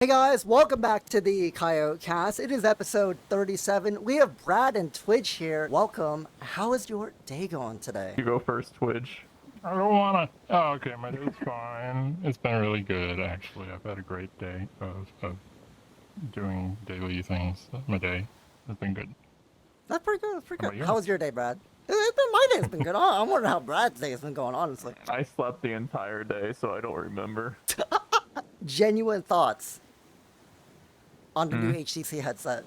Hey guys, welcome back to the Kaiyo cast. It is episode 37. We have Brad and Twidge here. Welcome. How is your day going today? You go first, Twidge. I don't wanna. Oh, okay, my day's fine. It's been really good, actually. I've had a great day of doing daily things. My day has been good. That's pretty good. That's pretty How good. about How yours? was your day, Brad? My day's been good. I'm wondering how Brad's day has been going, honestly. I slept the entire day, so I don't remember. Genuine thoughts on the new HTC headset.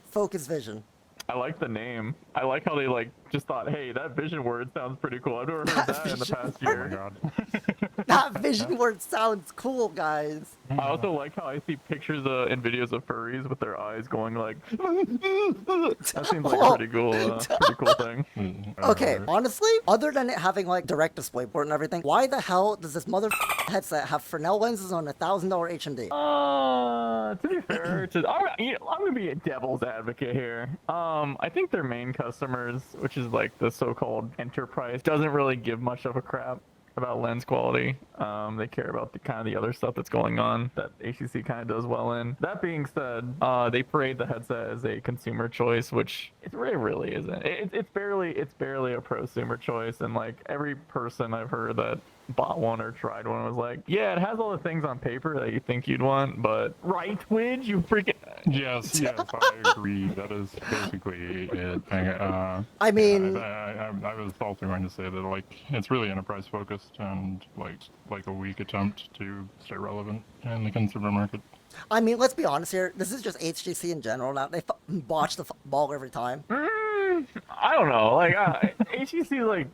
Focus Vision. I like the name. I like how they just thought, hey, that vision word sounds pretty cool. I've never heard that in the past Oh my year. god. That vision word sounds cool, guys. I also like how I see pictures and videos of furries with their eyes going like. That seems like a pretty cool thing. Okay, honestly, other than it having like direct display port and everything, why the hell does this mother headset have Fresnel lenses on a $1,000 HMD? To be fair, I'm gonna be a devil's advocate here. I think their main customers, which is like the so-called enterprise, doesn't really give much of a crap about lens quality. They care about the other stuff that's going on that HTC kind of does well in. That being said, they parade the headset as a consumer choice, which it really isn't. It's barely a prosumer choice, and like every person I've heard that bought one or tried one was like, yeah, it has all the things on paper that you think you'd want, but right, Twidge, you freaking Yes, I agree. That is basically it. I mean, I was also going to say that like it's really enterprise focused and like a weak attempt to stay relevant in the consumer market. let's be honest here. This is just HTC in general now. They botch the ball every time. I don't know. Like HTC,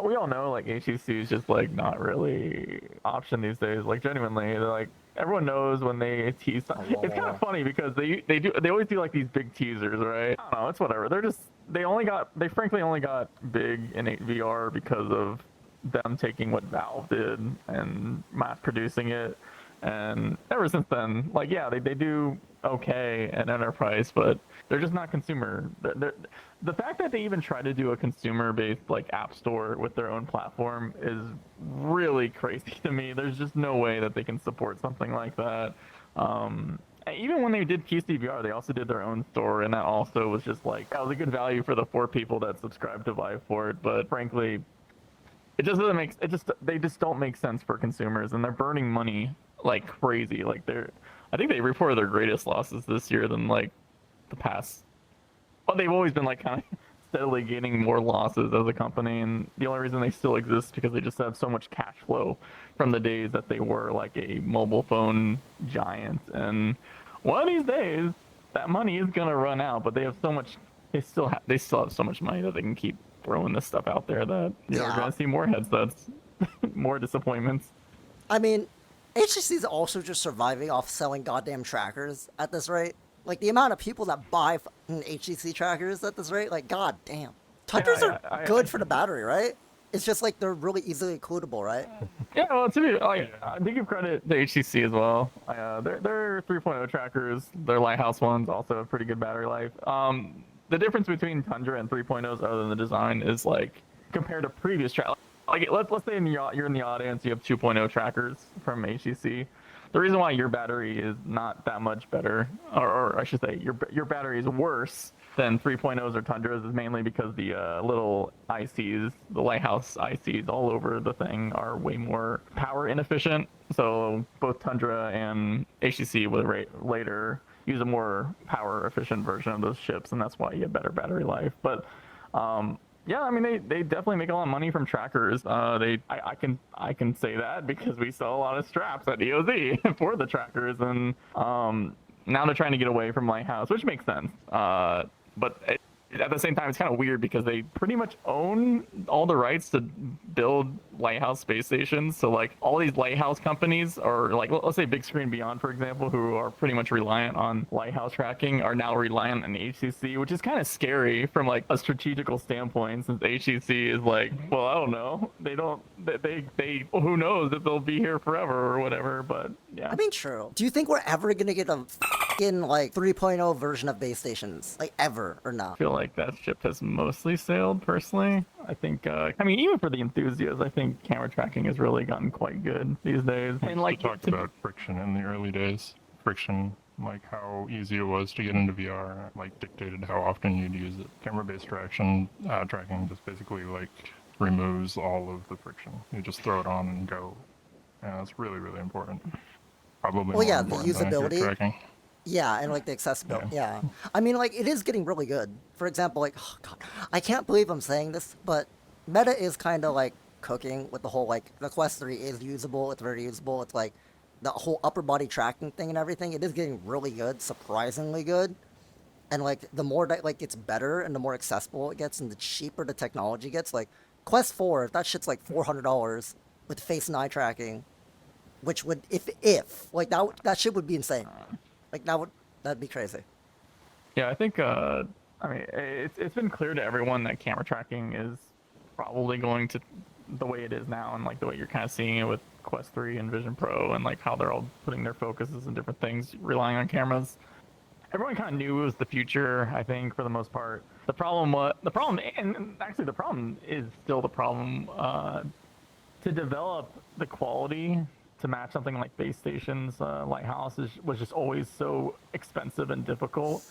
we all know like HTC is just like not really option these days. Like genuinely, they're like everyone knows when they tease. It's kind of funny because they always do like these big teasers, right? I don't know. It's whatever. They frankly only got big in VR because of them taking what Valve did and mass producing it. And ever since then, like, yeah, they do okay at enterprise, but they're just not consumer. The fact that they even try to do a consumer-based like app store with their own platform is really crazy to me. There's just no way that they can support something like that. Even when they did QCVR, they also did their own store, and that also was just like, that was a good value for the 4 people that subscribed to Vive for it. But frankly, it just doesn't make they just don't make sense for consumers, and they're burning money like crazy. Like I think they reported their greatest losses this year than like the past. Well, they've always been like kind of steadily gaining more losses as a company, and the only reason they still exist is because they just have so much cash flow from the days that they were like a mobile phone giant. And one of these days, that money is gonna run out, but they have so much. They still have so much money that they can keep throwing this stuff out there that we're gonna see more headsets, more disappointments. I mean, HTC is also just surviving off selling goddamn trackers at this rate. Like, the amount of people that buy HTC trackers at this rate, like, god damn. Tundras are good for the battery, right? It's just like they're really easily occludable, right? Yeah, well, to be like, I think give credit to HTC as well. Their 3.0 trackers, their Lighthouse ones, also have pretty good battery life. The difference between Tundra and 3.0s, other than the design, is like compared to previous trackers. Like, let's say you're in the audience, you have 2.0 trackers from HTC. The reason why your battery is not that much better, or I should say, your battery is worse than 3.0s or Tundras, is mainly because the little ICs, the Lighthouse ICs all over the thing, are way more power inefficient. So both Tundra and HTC will later use a more power efficient version of those chips, and that's why you get better battery life. But yeah, I mean, they definitely make a lot of money from trackers. I can say that because we sell a lot of straps at EOZ for the trackers, and now they're trying to get away from Lighthouse, which makes sense. But at the same time, it's kind of weird because they pretty much own all the rights to build Lighthouse space stations. So like all these Lighthouse companies, or like let's say Big Screen Beyond, for example, who are pretty much reliant on Lighthouse tracking, are now reliant on HTC, which is kind of scary from like a strategical standpoint, since HTC is like, well, I don't know, they who knows if they'll be here forever or whatever. But yeah, I mean, true. Do you think we're ever gonna get a fucking like 3.0 version of base stations, like ever or not? I feel like that ship has mostly sailed personally. I think, I mean, even for the enthusiasts, I think camera tracking has really gotten quite good these days. We And like, talked about friction in the early days. Friction, like how easy it was to get into VR, like dictated how often you'd use it. Camera-based tracking just basically like removes all of the friction. You just throw it on and go. And that's really, really important. Probably Well, more yeah, the important than accurate usability. tracking. Yeah, and like the accessibility. Yeah. I mean, like it is getting really good. For example, like, oh God, I can't believe I'm saying this, but Meta is kind of like cooking with the whole like the Quest 3 is usable. It's very usable. It's like the whole upper body tracking thing and everything. It is getting really good, surprisingly good. And like the more that like gets better and the more accessible it gets and the cheaper the technology gets, like Quest 4, if that shit's like $400 with face and eye tracking, which would if like that shit would be insane. Like that'd be crazy. yeah, I think, I mean, it's been clear to everyone that camera tracking is probably going to the way it is now, and like the way you're kind of seeing it with Quest 3 and Vision Pro, and like how they're all putting their focuses in different things, relying on cameras. Everyone kind of knew it was the future, I think, for the most part. The problem, and actually the problem is still the problem, to develop the quality to match something like base stations, Lighthouse was just always so expensive and difficult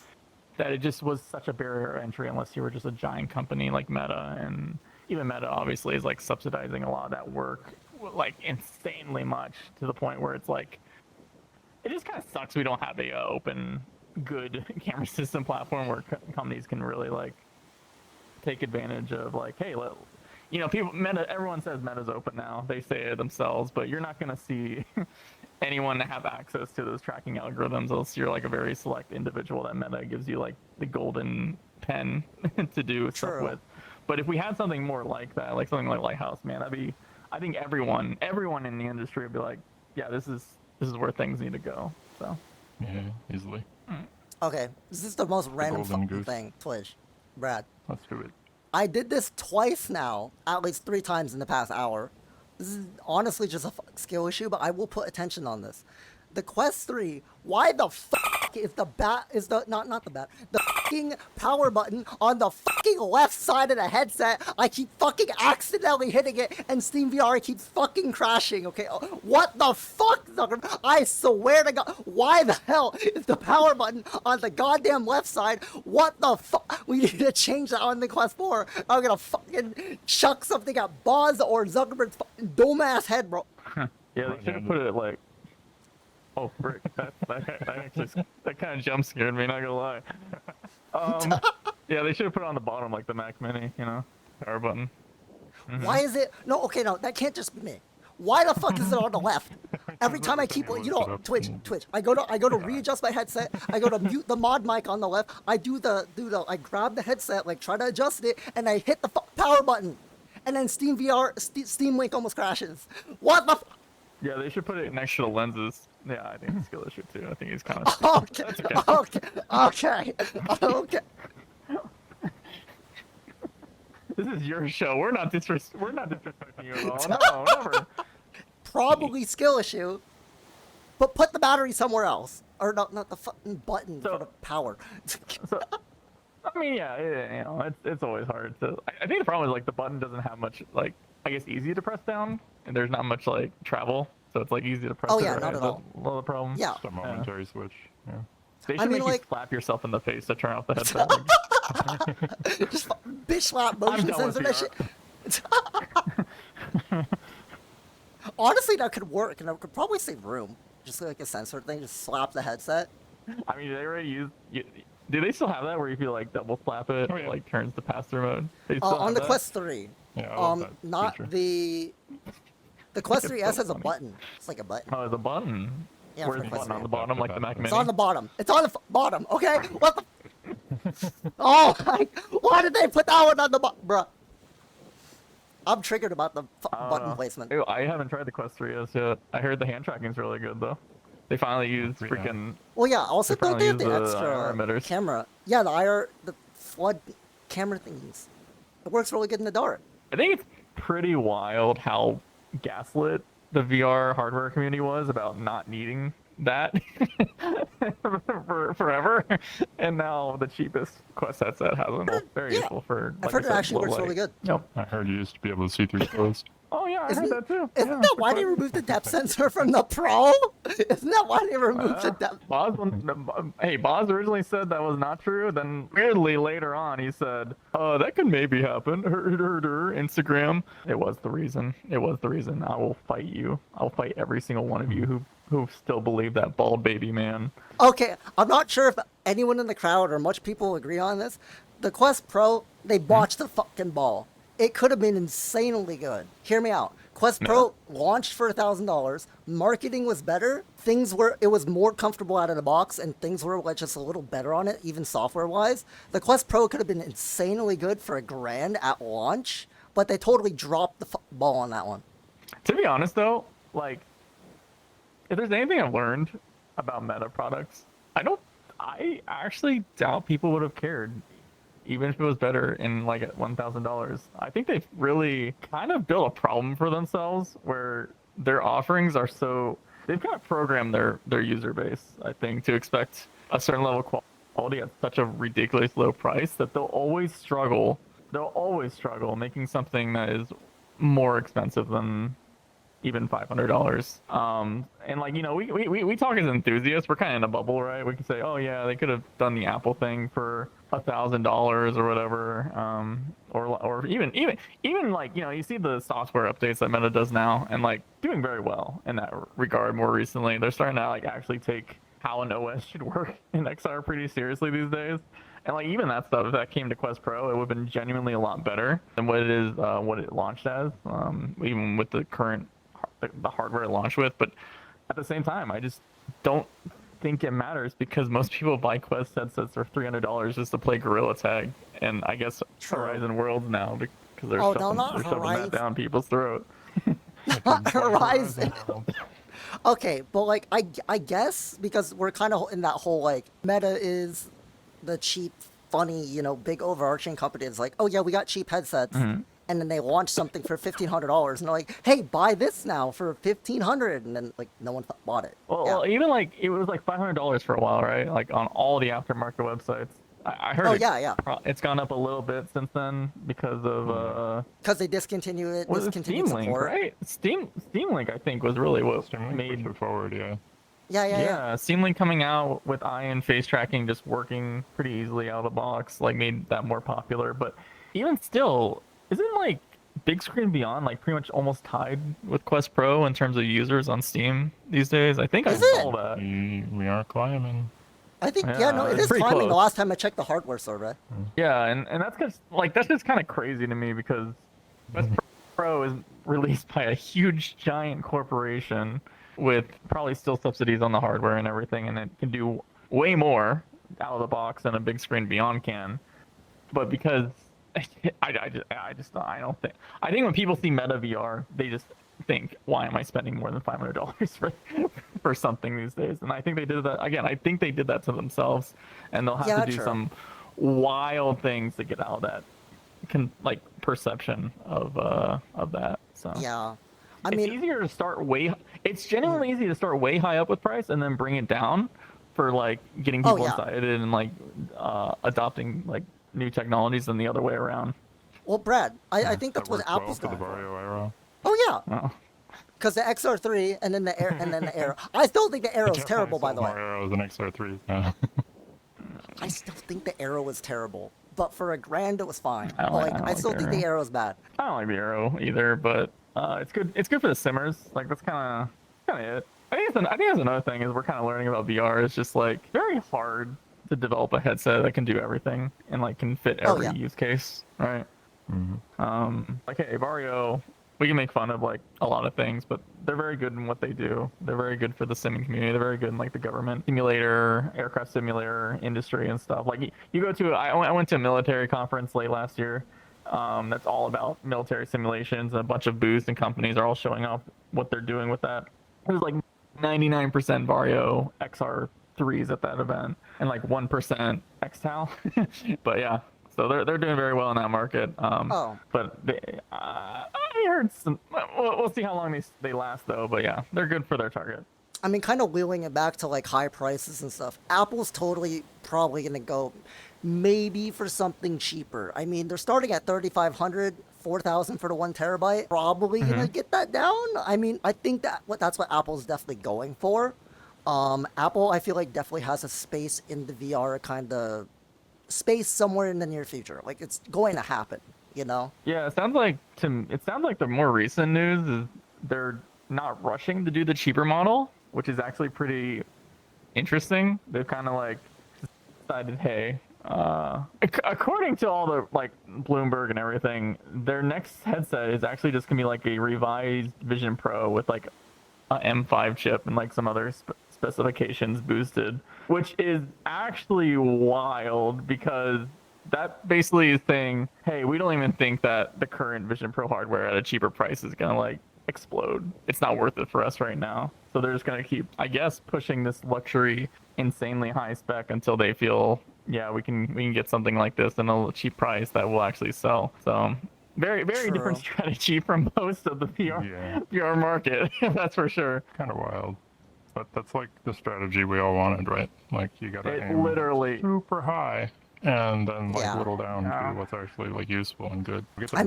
that it just was such a barrier to entry unless you were just a giant company like Meta. And even Meta obviously is like subsidizing a lot of that work like insanely much, to the point where it's like, it just kind of sucks we don't have a open good camera system platform where companies can really like take advantage of, like, hey, you know, everyone says Meta's open now. They say it themselves, but you're not going to see anyone have access to those tracking algorithms unless you're like a very select individual that Meta gives you like the golden pen to do stuff with. But if we had something more like that, like something like Lighthouse, man, I think everyone in the industry would be like, yeah, this is where things need to go. So Yeah, easily. Okay, this is the most random golden fucking goose. thing, Twitch. Brad, Let's do it. I did this twice now, at least 3 times in the past hour. This is honestly just a skill issue, but I will put attention on this. The Quest 3, why the fuck is the fucking power button on the fucking left side of the headset? I keep fucking accidentally hitting it, and SteamVR keeps fucking crashing, okay? What the fuck, Zucker? I swear to God, why the hell is the power button on the goddamn left side? What the fuck? We need to change that on the Quest 4. I'm gonna fucking chuck something at Boz or Zuckerberg's fucking dumbass head, bro. yeah, they should have put it like, oh, frick. That kind of jump scared me, not gonna lie. Yeah, they should have put it on the bottom like the Mac Mini, you know, power button. Mm-hmm. Why is it? No, okay, no, that can't just be me. Why the fuck is it on the left? Every time I keep, you know, Twitch. I go to readjust my headset. I go to mute the mod mic on the left. I I grab the headset, like try to adjust it, and I hit the power button, and then Steam Link almost crashes. What the? Yeah, they should put it next to the lenses. Yeah, I think it's a skill issue too. I think he's kind of. Okay. This is your show. We're not disrespecting you at all. No, never. Probably skill issue, but put the battery somewhere else, or not the fucking button for the power. So, I mean, yeah, you know, it's always hard to. I think the problem is like the button doesn't have much, like, I guess, easy to press down, and there's not much like travel, so it's like easy to press. Oh it, yeah, right? not at all. That's the problem. Yeah. Just a momentary switch. Yeah. They should make you slap yourself in the face to turn off the headset. Just bitch slap motion sensor that shit. Honestly, that could work, and it could probably save room. Just like a sensor thing, just slap the headset. I mean, they already use. Do they still have that where if you like double slap it, Oh, yeah. it like turns to pass-through mode? They still On have the that? Quest 3. Yeah, I love that Not feature. the Quest 3S has a funny. button. It's like a button. Oh, the button. Yeah, Where's for the Quest button on 3. the bottom, like the Mac Mini? It's on the bottom. It's on the bottom. Okay. What the? Oh, why did they put that one on the bottom, bruh? I'm triggered about the button placement. Ew, I haven't tried the Quest 3S yet. I heard the hand tracking's really good though. They finally used freaking. Well, yeah. Also, They don't they have finally the use the IR extra emitters. camera? Yeah, the flood camera thingies. It works really good in the dark. I think it's pretty wild how gaslit the VR hardware community was about not needing that. for forever, and now the cheapest Quest headset has them. Very Yeah. useful for. I've heard it actually works really good. Yep. I heard you used to be able to see through clothes. Oh yeah, I heard that too. Isn't Yeah, that why they removed the depth sensor from the Pro? Isn't that why they removed the depth? Boz originally said that was not true. Then weirdly later on he said, that could maybe happen. Instagram. It was the reason. It was the reason. I will fight you. I'll fight every single one of you who still believe that bald baby man. Okay, I'm not sure if anyone in the crowd or much people agree on this. The Quest Pro, they botched the fucking ball. It could have been insanely good. Hear me out. Quest Pro launched for $1,000. Marketing was better. It was more comfortable out of the box, and things were like just a little better on it, even software-wise. The Quest Pro could have been insanely good for $1,000 at launch, but they totally dropped the ball on that one. To be honest, though, like, if there's anything I've learned about Meta products, I actually doubt people would have cared, even if it was better in like at $1,000. I think they've really kind of built a problem for themselves where their offerings are they've kind of programmed their user base, I think, to expect a certain level of quality at such a ridiculous low price that they'll always struggle making something that is more expensive than even $500. And like, you know, we talk as enthusiasts. We're kind of in a bubble, right? We can say, oh yeah, they could have done the Apple thing for $1,000 or whatever. Or even like, you know, you see the software updates that Meta does now, and like doing very well in that regard. More recently, they're starting to like actually take how an OS should work in XR pretty seriously these days. And like even that stuff, if that came to Quest Pro, it would have been genuinely a lot better than what it launched as. Even with the current the hardware it launched with. But at the same time, I just don't think it matters because most people buy Quest headsets for $300 just to play Gorilla Tag, and I guess Horizon Worlds now because they're shoving that down people's throat. Horizon. Okay, but like I guess because we're kind of in that whole like Meta is the cheap, funny, you know, big overarching company. It's like, oh yeah, we got cheap headsets. Mm-hmm. And then they launch something for $1,500, and they're like, "Hey, buy this now for $1,500," and then like no one bought it. Well, even like it was like $500 for a while, right? Like on all the aftermarket websites. I heard. It's gone up a little bit since then because of because they discontinued Steam support. Link, right? Steam Link, I think, was really what made it forward. Yeah. Steam Link coming out with eye and face tracking just working pretty easily out of the box, like made that more popular. But even still, isn't like Big Screen Beyond like pretty much almost tied with Quest Pro in terms of users on Steam these days? I think I saw that. We are climbing. I think it is climbing. Close. The last time I checked the hardware survey. Yeah, and that's just kind of crazy to me because Quest Pro is released by a huge giant corporation with probably still subsidies on the hardware and everything, and it can do way more out of the box than a Big Screen Beyond can. But because I don't think. I think when people see Meta VR, they just think, why am I spending more than $500 for something these days? And I think they did that again. I think they did that to themselves, and they'll have to do some wild things to get out of that perception of that. So yeah, it's easier to start It's genuinely easy to start way high up with price and then bring it down for like getting people excited and like adopting like new technologies than the other way around. Well, Brad, I think that's what Apple's doing. The Aero. Oh yeah. Because the XR3 and then the Aero. I still think the Aero is terrible, by the way. Aero is an XR3. I still think the Aero was terrible, but for $1,000 it was fine. I still think Aero. the Aero is bad. I don't like the Aero either, but it's good. It's good for the simmers. Like that's kind of it. I think that's another thing is we're kind of learning about VR. It's just like very hard to develop a headset that can do everything and like can fit every use case, right? Mm-hmm. Like hey, Vario, we can make fun of like a lot of things, but they're very good in what they do. They're very good for the simming community. They're very good in like the government simulator, aircraft simulator industry and stuff. Like you go to, I went to a military conference late last year. That's all about military simulations, and a bunch of booths and companies are all showing off what they're doing with that. It was like 99% Vario XR3s at that event, and like 1% XTAL. But yeah, so they're doing very well in that market. But I heard some. We'll see how long they last though. But yeah, they're good for their target. I mean, kind of wheeling it back to like high prices and stuff. Apple's totally probably gonna go maybe for something cheaper. I mean, they're starting at 3,500, 4,000 for the 1 terabyte. Probably gonna get that down. I mean, I think that's what Apple's definitely going for. Apple, I feel like definitely has a space in the VR kind of space somewhere in the near future. Like it's going to happen, you know? Yeah, it sounds like the more recent news is they're not rushing to do the cheaper model, which is actually pretty interesting. They've kind of like decided, hey, according to all the like Bloomberg and everything, their next headset is actually just gonna be like a revised Vision Pro with like a M5 chip and like some other specifications boosted, which is actually wild because that basically is saying, hey, we don't even think that the current Vision Pro hardware at a cheaper price is gonna like explode. It's not worth it for us right now. So they're just gonna keep, I guess, pushing this luxury, insanely high spec until they feel, yeah, we can get something like this in a cheap price that will actually sell. So very different strategy from most of the VR market. That's for sure. Kind of wild. But that's like the strategy we all wanted, right? Like you gotta aim literally super high and then like whittle down to what's actually like useful and good. I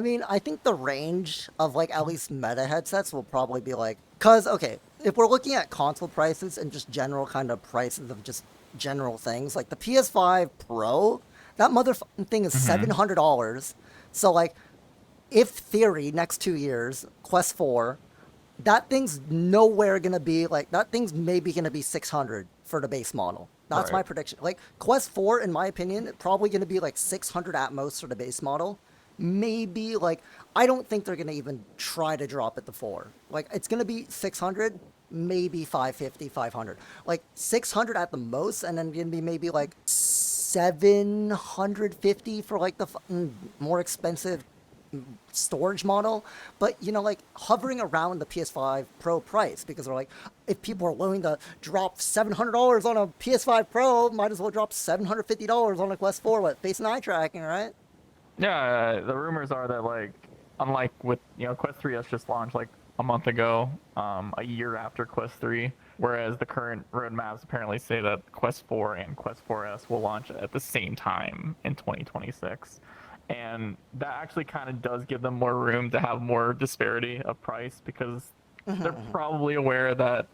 mean, I think the range of like at least meta headsets will probably be like, cause okay, if we're looking at console prices and just general kind of prices of just general things, like the PS5 Pro, that motherfucking thing is $700. So like, if theory next 2 years, Quest 4, that thing's nowhere gonna be like, that thing's maybe gonna be 600 for the base model. That's my prediction. Like Quest 4, in my opinion, probably gonna be like 600 at most for the base model. Maybe like, I don't think they're gonna even try to drop it to 4. Like it's gonna be 600, maybe 550, 500. Like 600 at the most, and then gonna be maybe like 750 for like the more expensive storage model. But you know, like hovering around the PS5 Pro price, because they're like, if people are willing to drop $700 on a PS5 Pro, might as well drop $750 on a Quest 4 with face and eye tracking, right? Yeah, the rumors are that like, unlike with Quest 3S just launched like a month ago, a year after Quest 3, whereas the current roadmaps apparently say that Quest 4 and Quest 4S will launch at the same time in 2026. And that actually kind of does give them more room to have more disparity of price, because they're probably aware that,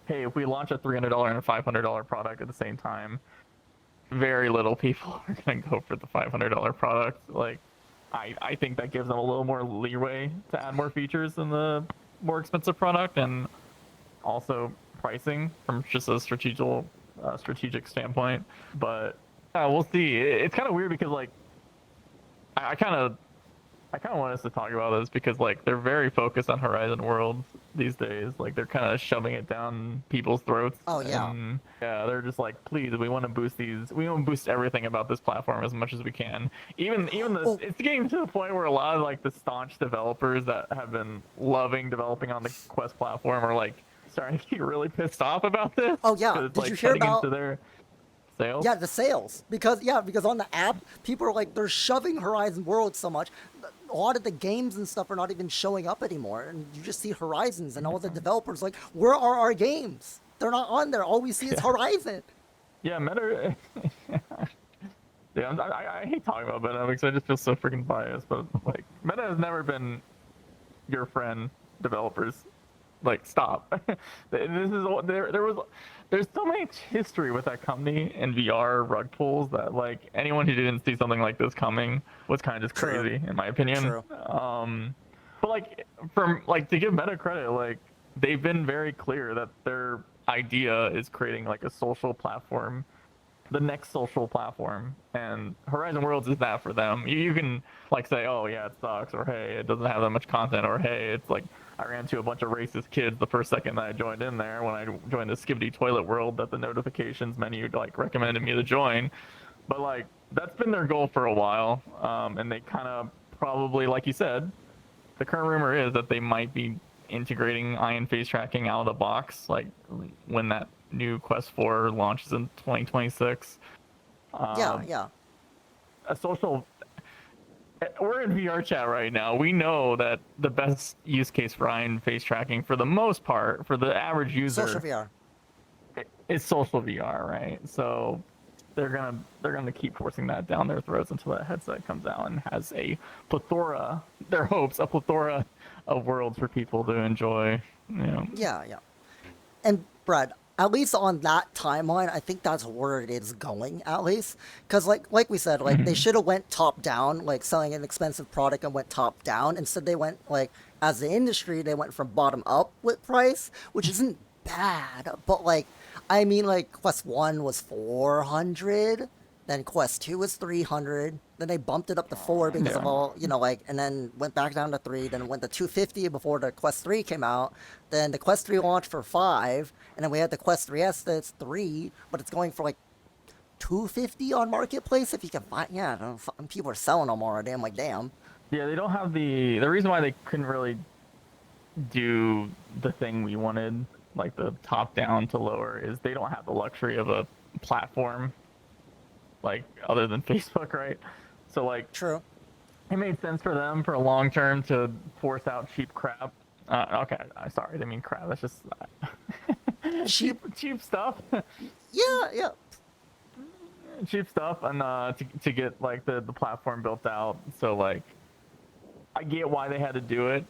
hey, if we launch a $300 and a $500 product at the same time, very little people are going to go for the $500 product. Like, I think that gives them a little more leeway to add more features in the more expensive product, and also pricing from just a strategic standpoint. But we'll see. It's kind of weird because like, I kind of want us to talk about this because like they're very focused on Horizon Worlds these days. Like they're kind of shoving it down people's throats. Oh yeah. And, yeah, they're just like, please, we want to boost these. We want to boost everything about this platform as much as we can. It's getting to the point where a lot of like the staunch developers that have been loving developing on the Quest platform are like starting to get really pissed off about this. Oh yeah. It's, Did like, you hear about into their sales? Yeah, the sales. Because on the app, people are like, they're shoving Horizon Worlds so much. A lot of the games and stuff are not even showing up anymore. And you just see Horizons, and all the developers like, where are our games? They're not on there. All we see is Horizon. Yeah, Meta. Yeah, I hate talking about Meta because I just feel so freaking biased. But like, Meta has never been your friend, developers. Like, stop. There's so much history with that company and VR rug pulls that like anyone who didn't see something like this coming was kind of just crazy, in my opinion. True. But like, from like, to give Meta credit, like they've been very clear that their idea is creating like a social platform, the next social platform, and Horizon Worlds is that for them. You can like say, oh yeah, it sucks, or hey, it doesn't have that much content, or hey, it's like, I ran into a bunch of racist kids the first second that I joined in there when I joined the Skibidi Toilet World that the notifications menu like recommended me to join. But like, that's been their goal for a while, and they kind of probably, like you said, the current rumor is that they might be integrating eye and face tracking out of the box, like when that new Quest 4 launches in 2026. Yeah. A social, we're in VR chat right now. We know that the best use case for eye and face tracking, for the most part, for the average user, Social VR. is social VR, right? So they're gonna keep forcing that down their throats until that headset comes out and has a plethora, their hopes, a plethora of worlds for people to enjoy. You know. Yeah, yeah. And Brad, at least on that timeline, I think that's where it is going, at least. Because like we said, like they should have went top down, like selling an expensive product and went top down. Instead, they went like as the industry, they went from bottom up with price, which isn't bad. But like, I mean, like Quest 1 was 400, then Quest 2 was 300, then they bumped it up to 4 because of Yeah. all, you know, like, and then went back down to 3, then went to 250 before the Quest 3 came out. Then the Quest 3 launched for 5, and then we had the Quest 3S that's 3, but it's going for like 250 on Marketplace if you can find. Yeah, I don't know, fucking people are selling them already. I'm like, damn. Yeah, they don't have the reason why they couldn't really do the thing we wanted, like the top down to lower, is they don't have the luxury of a platform like other than Facebook, right? So like True. it made sense for them for a long term to force out cheap crap. Okay, sorry, I didn't mean crap. That's just cheap stuff. Yeah, yeah. Cheap stuff, and to get like the platform built out. So like, I get why they had to do it.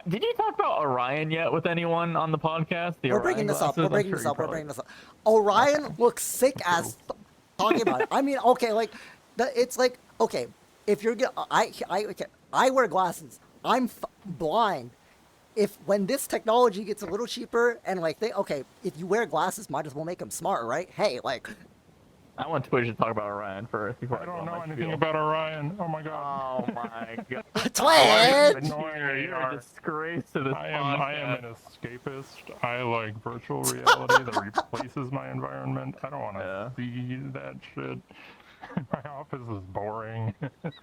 Did you talk about Orion yet with anyone on the podcast? The We're Orion bringing this up. glasses? We're I'm bringing sure this you up. We're probably- bringing this up. Orion looks sick as talking about it. I mean, okay, like it's like okay, if you're I wear glasses. I'm blind. If when this technology gets a little cheaper and like if you wear glasses, might as well make them smart, right? Hey, like I want Twitch to talk about Orion first before I go don't on know my anything spiel. about Orion. Oh my god. Oh my god. Twitch! Annoying You're AR. a disgrace to this I am podcast. an escapist. I like virtual reality that replaces my environment. I don't want to Yeah. see that shit. My office is boring.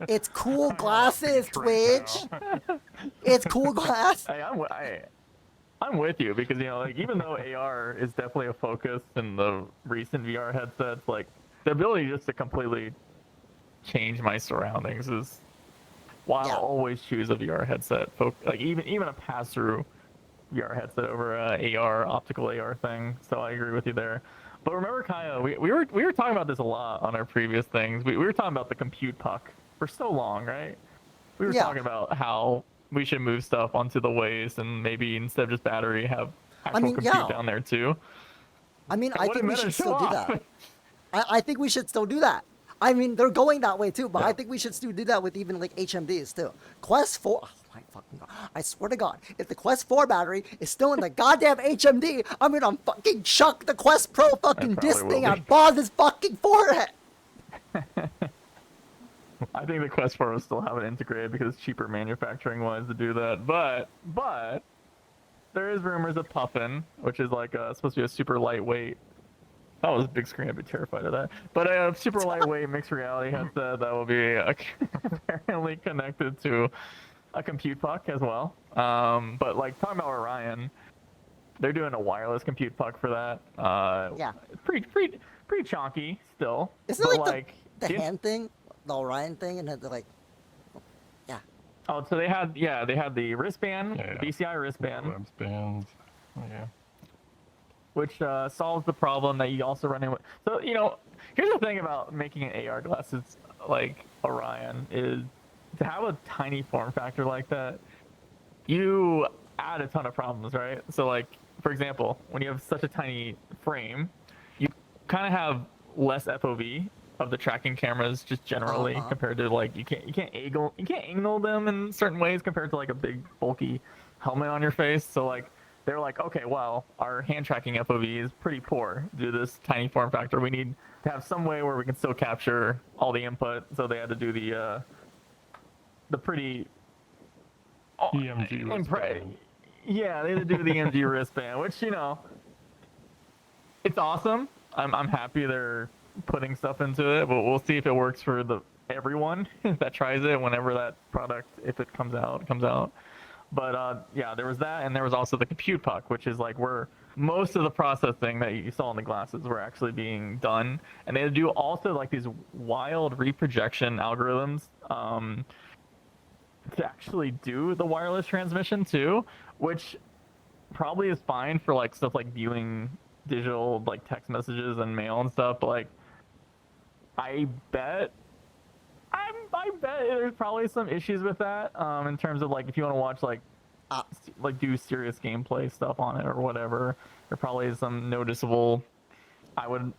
it's cool I'm on a glasses, beach right Twitch. now. It's cool glass. Hey, I'm with you because you know, like even though AR is definitely a focus in the recent VR headsets, like the ability just to completely change my surroundings is why Yeah. I'll always choose a VR headset. Like even a pass-through VR headset over a AR optical AR thing. So I agree with you there. But remember, Kaiyo, we were talking about this a lot on our previous things. We were talking about the compute puck for so long, right? We were Yeah. talking about how we should move stuff onto the waist and maybe instead of just battery have actual mean, compute yeah. down there too. I mean, And I what think did we Meta should show still do off? that. I think we should still do that. I mean, they're going that way too, but I think we should still do that with even like HMDs too. Quest 4, oh my fucking god, I swear to god, if the Quest 4 battery is still in the goddamn HMD, I'm gonna fucking chuck the Quest Pro fucking probably disc will thing be. on Bob's fucking forehead. I think the Quest 4 will still have it integrated because it's cheaper manufacturing wise to do that. But there is rumors of Puffin, which is like supposed to be a super lightweight. If I was a big screen, I'd be terrified of that. But a super lightweight mixed reality headset that will be apparently connected to a compute puck as well. But like talking about Orion, they're doing a wireless compute puck for that. Yeah. It's pretty chonky still. Isn't but it like the yeah. hand thing, the Orion thing, and they're like, yeah. Oh, so they had the wristband, Yeah. BCI wristband, Web bands. Yeah. which solves the problem that you also run into. So you know, here's the thing about making an AR glasses like Orion is to have a tiny form factor like that, you add a ton of problems, right? So like, for example, when you have such a tiny frame, you kind of have less FOV of the tracking cameras just generally compared to like you can't angle them in certain ways compared to like a big bulky helmet on your face. So like they're like, okay, well, our hand tracking FOV is pretty poor due to this tiny form factor. We need to have some way where we can still capture all the input. So they had to do the pretty EMG wristband. yeah, they had to do the EMG wristband, which you know, it's awesome. I'm happy they're putting stuff into it, but we'll see if it works for everyone that tries it whenever that product, if it comes out. But yeah, there was that, and there was also the compute puck, which is like where most of the processing that you saw in the glasses were actually being done, and they do also like these wild reprojection algorithms to actually do the wireless transmission too, which probably is fine for like stuff like viewing digital like text messages and mail and stuff, but like I bet there's probably some issues with that in terms of like if you want to watch like do serious gameplay stuff on it or whatever. There probably is some noticeable. I would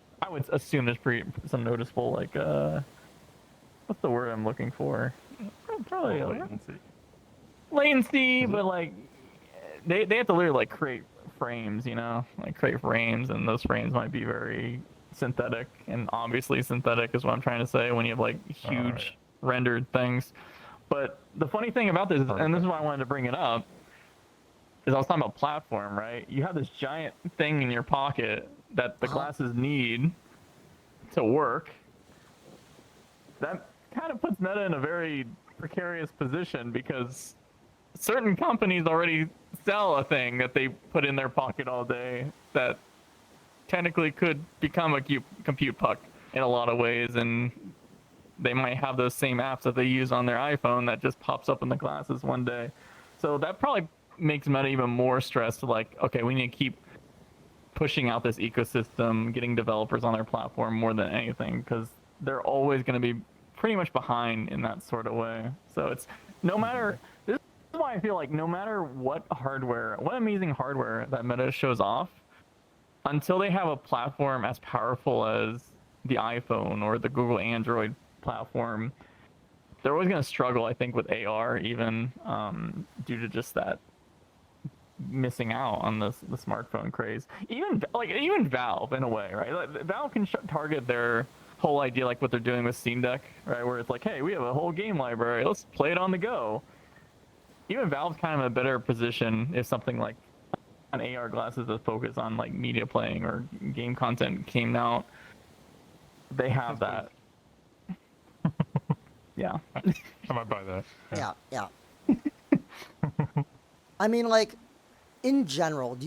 assume there's some noticeable like what's the word I'm looking for? Probably latency, but like they have to literally like create frames, like create frames, and those frames might be very synthetic, and obviously synthetic is what I'm trying to say when you have like huge rendered things. But the funny thing about this, and this is why I wanted to bring it up, is I was talking about platform, right? You have this giant thing in your pocket that the glasses need to work. That kind of puts Meta in a very precarious position because certain companies already sell a thing that they put in their pocket all day that technically could become a compute puck in a lot of ways, and they might have those same apps that they use on their iPhone that just pops up in the glasses one day. So that probably makes Meta even more stressed, like, okay, we need to keep pushing out this ecosystem, getting developers on their platform more than anything, because they're always going to be pretty much behind in that sort of way. So it's no matter, this is why I feel like no matter what amazing hardware that Meta shows off, until they have a platform as powerful as the iPhone or the Google Android platform, they're always going to struggle, I think, with AR, even due to just that missing out on the smartphone craze. Even Valve, in a way, right? Like, Valve can target their whole idea, like what they're doing with Steam Deck, right? Where it's like, hey, we have a whole game library, let's play it on the go. Even Valve's kind of in a better position if something like an AR glasses that focus on like media playing or game content came out. They have that. Yeah. I might buy that. Yeah. I mean, like, in general,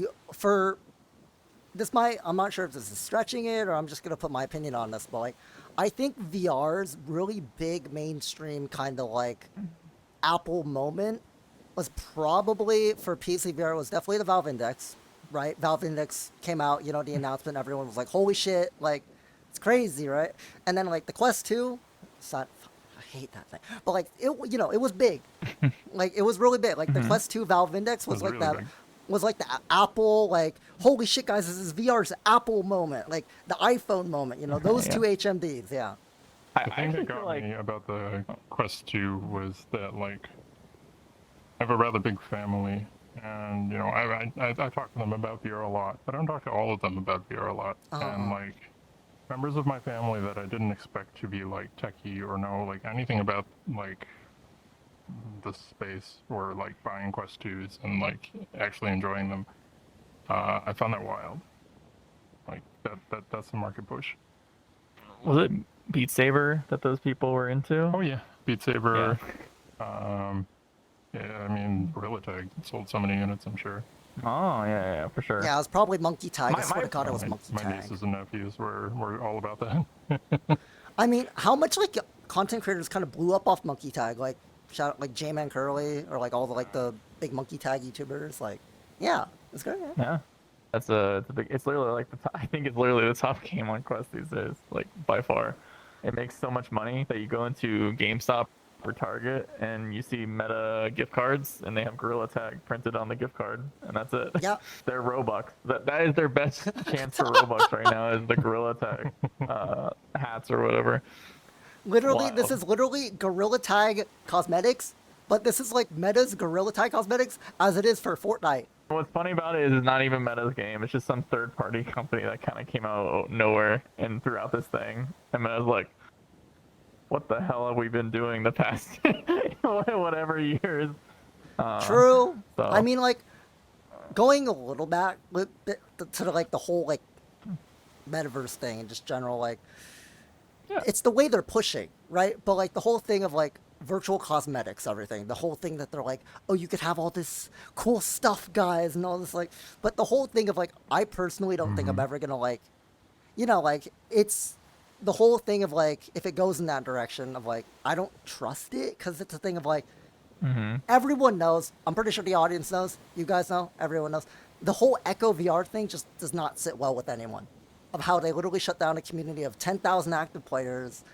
I'm not sure if this is stretching it or I'm just going to put my opinion on this, but like, I think VR's really big mainstream kind of like Apple moment was probably for PC VR was definitely the Valve Index, right? Valve Index came out, the announcement, everyone was like, holy shit, like, it's crazy, right? And then like the Quest 2, I hate that thing, but like, it was big. Like, it was really big. Like the Quest 2 Valve Index was like really that. Big. Was like the Apple, like, holy shit, guys, this is VR's Apple moment, like the iPhone moment, those two HMDs, yeah. The thing that got me about the Quest 2 was that, like, I have a rather big family, and, I talk to them about VR a lot, but I don't talk to all of them about VR a lot. And, like, members of my family that I didn't expect to be, like, techie or know, like, anything about, like, the space or like buying Quest 2s and like actually enjoying them, I found that wild. Like that's the market push. Was it Beat Saber that those people were into? Oh yeah, Beat Saber. Yeah, I mean Gorilla Tag sold so many units, I'm sure. Oh yeah, for sure. Yeah, it was probably Monkey Tag. I swear to God, it was Monkey Tag. My nieces and nephews were all about that. I mean, how much like content creators kind of blew up off Monkey Tag, like shout out like J-Man Curly or like all the big Monkey Tag YouTubers, like, yeah, it's good. Yeah, it's a big. It's literally like I think it's literally the top game on Quest these days, like by far. It makes so much money that you go into GameStop or Target and you see Meta gift cards and they have Gorilla Tag printed on the gift card, and that's it. Yeah. They're Robux. That is their best chance for Robux right now, is the Gorilla Tag hats or whatever. Literally, Wild. This is literally Gorilla Tag cosmetics, but this is like Meta's Gorilla Tag cosmetics as it is for Fortnite. What's funny about it is it's not even Meta's game. It's just some third-party company that kind of came out of nowhere and threw out this thing. And Meta's like, what the hell have we been doing the past whatever years? True. So. I mean, like, going a little back to like the whole like metaverse thing and just general, like, yeah. It's the way they're pushing, right? But like the whole thing of like virtual cosmetics, everything. The whole thing that they're like, oh, you could have all this cool stuff, guys, and all this like. But the whole thing of like, I personally don't think I'm ever gonna like, like it's the whole thing of like, if it goes in that direction of like, I don't trust it because it's a thing of like, everyone knows. I'm pretty sure the audience knows. You guys know. Everyone knows. The whole Echo VR thing just does not sit well with anyone. Of how they literally shut down a community of 10,000 active players,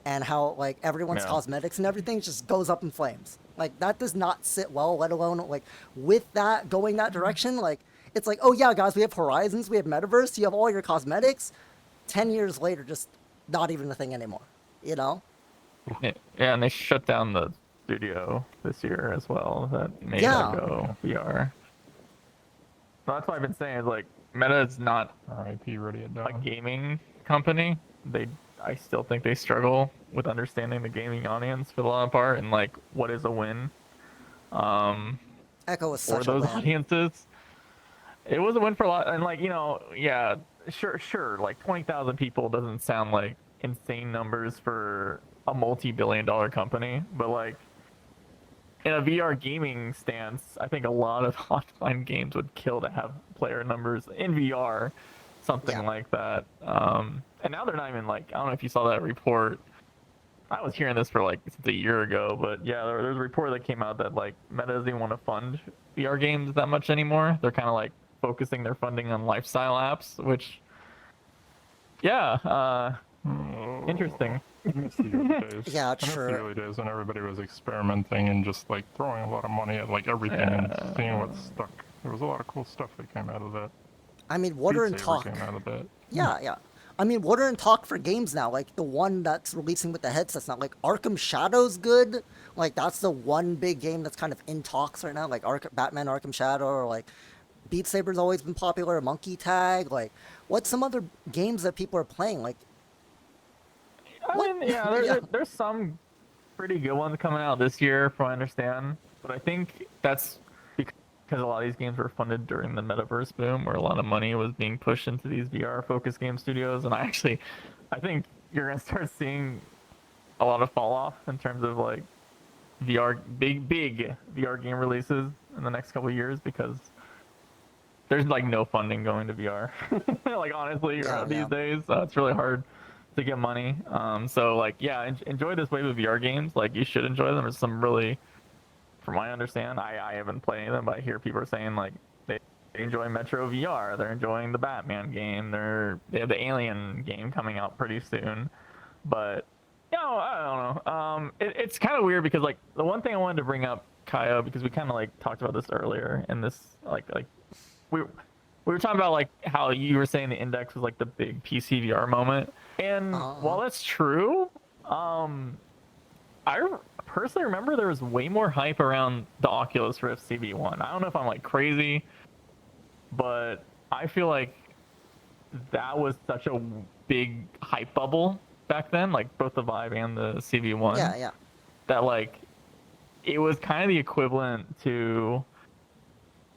and how like everyone's cosmetics and everything just goes up in flames. Like that does not sit well. Let alone like with that going that direction. Like it's like, oh yeah, guys, we have Horizons, we have Metaverse, you have all your cosmetics. 10 years later, just not even a thing anymore. You know? Yeah, and they shut down the studio this year as well that made Echo VR. So that's what I've been saying is like Meta is not RIP, ready it down. a gaming company. I still think they struggle with understanding the gaming audience for the long part and like what is a win. Echo was For such a those win. audiences. It was a win for a lot, and like sure, like 20,000 people doesn't sound like insane numbers for a multi-billion-dollar company, but like in a VR gaming stance, I think a lot of online games would kill to have player numbers in VR, something like that. And now they're not even like, I don't know if you saw that report. I was hearing this for like since a year ago, but yeah, there's a report that came out that like Meta doesn't even want to fund VR games that much anymore. They're kind of like focusing their funding on lifestyle apps, which, interesting. I miss the early days. Yeah, I miss true. the early days when everybody was experimenting and just like throwing a lot of money at like everything and seeing what stuck. There was a lot of cool stuff that came out of that. I mean, Water and Beat Saber Talk. came out of that. Yeah. I mean, Water and Talk for games now, like the one that's releasing with the headsets now, like Arkham Shadow's good. Like that's the one big game that's kind of in talks right now, like Batman Arkham Shadow, or like Beat Saber's always been popular, Monkey Tag. Like, what's some other games that people are playing? Like, there's some pretty good ones coming out this year, from what I understand. But I think that's because a lot of these games were funded during the metaverse boom, where a lot of money was being pushed into these VR-focused game studios. And I think you're gonna start seeing a lot of fall off in terms of like VR, big VR game releases in the next couple of years, because there's like no funding going to VR. Like honestly, these days, it's really hard to get money. So like, enjoy this wave of VR games. Like you should enjoy them. There's some really, from what I understand, I haven't played any of them, but I hear people are saying like they enjoy Metro VR. They're enjoying the Batman game. They have the Alien game coming out pretty soon. But I don't know. It's kind of weird because like the one thing I wanted to bring up, Kaiyo, because we kind of like talked about this earlier in this like we were talking about like how you were saying the Index was like the big PC VR moment, and while that's true, I personally remember there was way more hype around the Oculus Rift CV1. I don't know if I'm like crazy, but I feel like that was such a big hype bubble back then, like both the Vive and the CV1. Yeah. That like it was kind of the equivalent to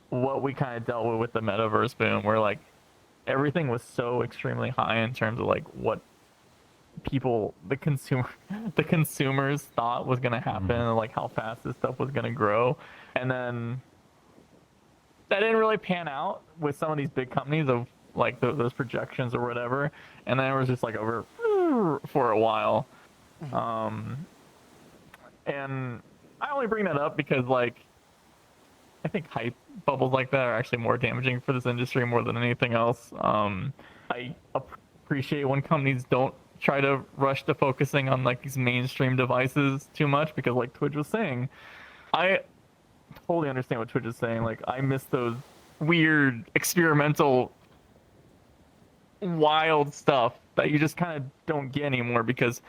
what we kind of dealt with the metaverse boom, where like everything was so extremely high in terms of like what people, the consumers thought was going to happen, and like how fast this stuff was going to grow. And then that didn't really pan out with some of these big companies of like those projections or whatever. And then it was just like over for a while. And I only bring that up because like I think hype bubbles like that are actually more damaging for this industry more than anything else. I appreciate when companies don't try to rush to focusing on like these mainstream devices too much, because like Twidge was saying, I totally understand what Twidge is saying. Like I miss those weird experimental wild stuff that you just kind of don't get anymore, because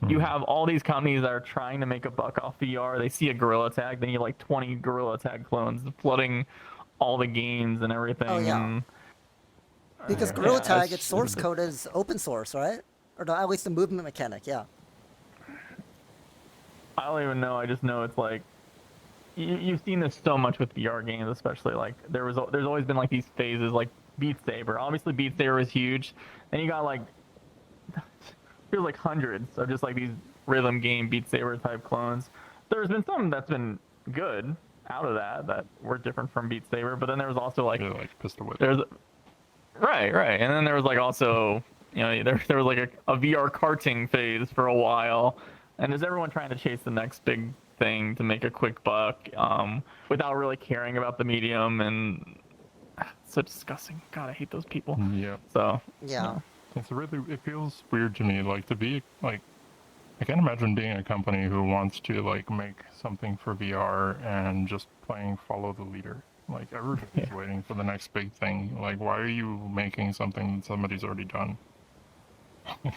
you have all these companies that are trying to make a buck off VR. They see a Gorilla Tag, then you have like 20 Gorilla Tag clones flooding all the games and everything. Oh, yeah. And, because Gorilla Tag, its source code is open source, right? Or at least the movement mechanic, yeah. I don't even know. I just know it's like you've seen this so much with VR games, especially like there's always been like these phases, like Beat Saber. Obviously, Beat Saber is huge. Then you got like feels like hundreds of just like these rhythm game Beat Saber type clones. there's been some that's been good out of that were different from Beat Saber, but then there was also like, Yeah, like Pistol Whip. there's right, and then there was like also, you know, there was like a VR karting phase for a while, and there's everyone trying to chase the next big thing to make a quick buck, without really caring about the medium, and it's so disgusting. God, I hate those people. Yeah. So Yeah. It feels weird to me, like, to be like, I can't imagine being a company who wants to like make something for VR and just playing follow the leader. Like, everybody's waiting for the next big thing. Like, why are you making something that somebody's already done?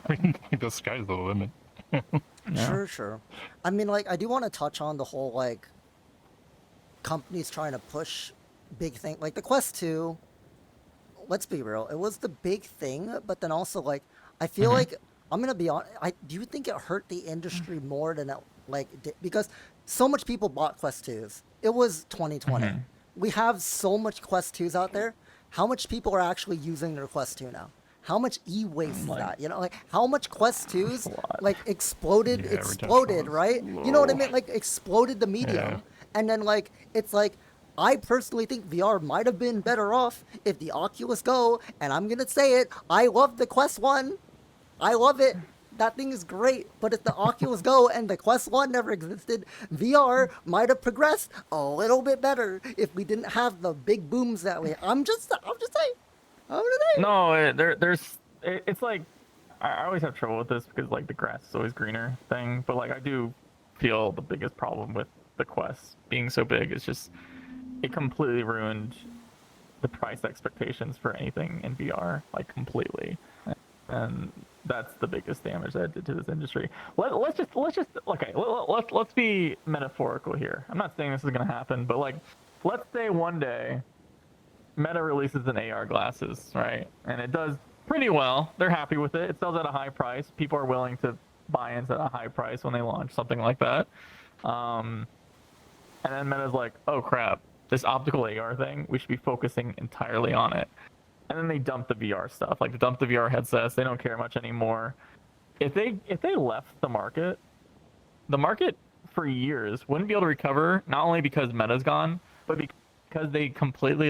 Like, the sky's the limit. Yeah. Sure. I mean, like, I do want to touch on the whole, like, companies trying to push big thing. Like, the Quest 2, let's be real, it was the big thing, but then also, like, I feel like, I'm going to be honest, do you think it hurt the industry more than it, like, did? Because so much people bought Quest 2s. It was 2020. We have so much Quest 2s out there. How much people are actually using their Quest 2 now? How much e-waste is that? You know, like, how much Quest 2s, like, exploded, right? You know what I mean? Like, exploded the medium. Yeah. And then, like, it's like, I personally think VR might have been better off if the Oculus Go, and I'm going to say it, I love the Quest 1. I love it. That thing is great. But if the Oculus Go and the Quest 1 never existed, VR might have progressed a little bit better if we didn't have the big booms that way. I'm just saying. No, it's like, I always have trouble with this because like the grass is always greener thing, but like I do feel the biggest problem with the Quest being so big is just it completely ruined the price expectations for anything in VR, like completely, and that's the biggest damage that it did to this industry. Let's just okay. Let's be metaphorical here. I'm not saying this is gonna happen, but like, let's say one day Meta releases an AR glasses, right? And it does pretty well. They're happy with it. It sells at a high price. People are willing to buy into a high price when they launch something like that. And then Meta's like, oh crap, this optical AR thing, we should be focusing entirely on it. And then they dump the VR stuff, like they dump the VR headsets. They don't care much anymore. If they left the market for years wouldn't be able to recover, not only because Meta's gone, but because they completely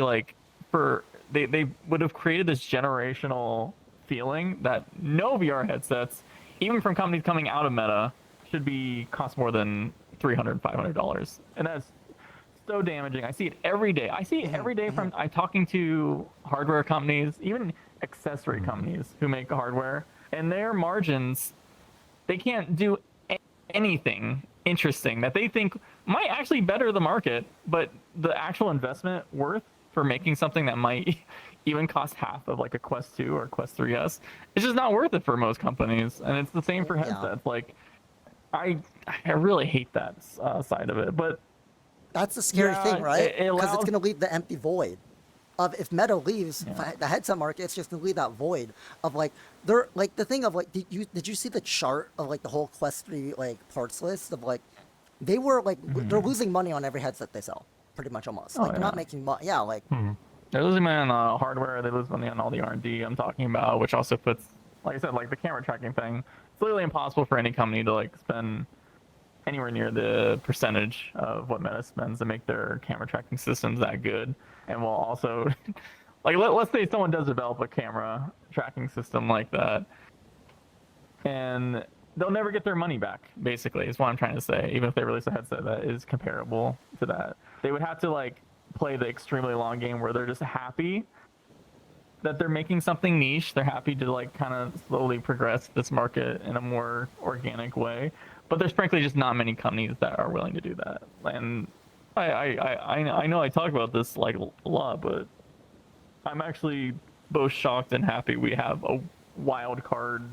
they would have created this generational feeling that no VR headsets, even from companies coming out of Meta, should be cost more than $300, $500, and that's so damaging. I see it every day. From I'm talking to hardware companies, even accessory companies who make hardware, and their margins, they can't do anything interesting that they think might actually better the market, but the actual investment worth for making something that might even cost half of like a Quest 2 or Quest 3S, it's just not worth it for most companies. And it's the same for headsets. Like, I really hate that side of it, but That's the scary thing, right? Because it's going to leave the empty void of if Meta leaves the headset market, it's just going to leave that void of like they're like the thing of like did you see the chart of like the whole Quest 3 like parts list of like they were like they're losing money on every headset they sell, pretty much almost. Like they're not making money. Yeah, like they're losing money on hardware. They lose money on all the R&D I'm talking about, which also puts, like I said, like the camera tracking thing. It's literally impossible for any company to like spend anywhere near the percentage of what Meta spends to make their camera tracking systems that good. And will also, like, let's say someone does develop a camera tracking system like that, and they'll never get their money back, basically, is what I'm trying to say. Even if they release a headset that is comparable to that, they would have to, like, play the extremely long game where they're just happy that they're making something niche. They're happy to, like, kind of slowly progress this market in a more organic way. But there's frankly just not many companies that are willing to do that. And I know I talk about this like a lot, but I'm actually both shocked and happy we have a wild card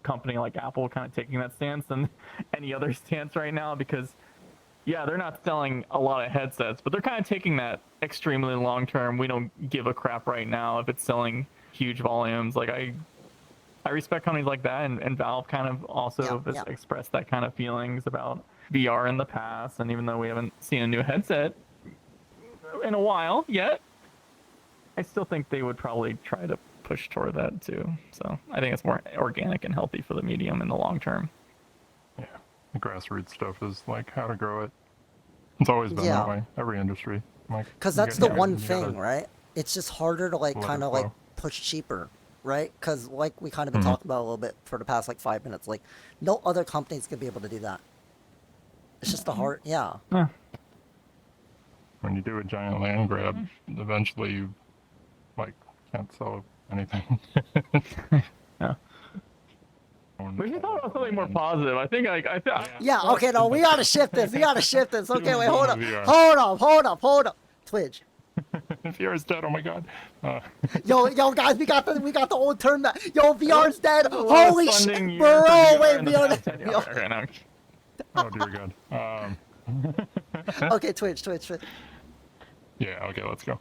company like Apple kind of taking that stance and any other stance right now, because yeah, they're not selling a lot of headsets, but they're kind of taking that extremely long term. We don't give a crap right now if it's selling huge volumes. Like I respect companies like that, and Valve kind of also has expressed that kind of feelings about VR in the past. And even though we haven't seen a new headset in a while yet, I still think they would probably try to push toward that too. So I think it's more organic and healthy for the medium in the long term. Yeah. the grassroots stuff is like how to grow it. It's always been Yeah. that way. Every industry. Like, Because you that's got- the you one gotta thing, right? It's just harder to like let it kind of like flow. push cheaper, right? Because like we kind of been Mhm. talking about a little bit for the past like 5 minutes, like no other company's gonna be able to do that. It's just a hard, yeah. Huh. When you do a giant land grab, eventually you like can't sell anything. Yeah. We should talk about something more positive. I think Yeah, okay, no, we gotta shift this. We gotta shift this. Okay, wait, hold up. VR. Hold up. Twidge. VR's dead. Oh my god. Yo, guys, we got the old term that VR's dead. Lowest Holy funding shit, year bro. for VR Wait, in the VR. past 10 years. Yo. Okay, no. Oh dear god. Okay, Twitch. Yeah. Okay. Let's go.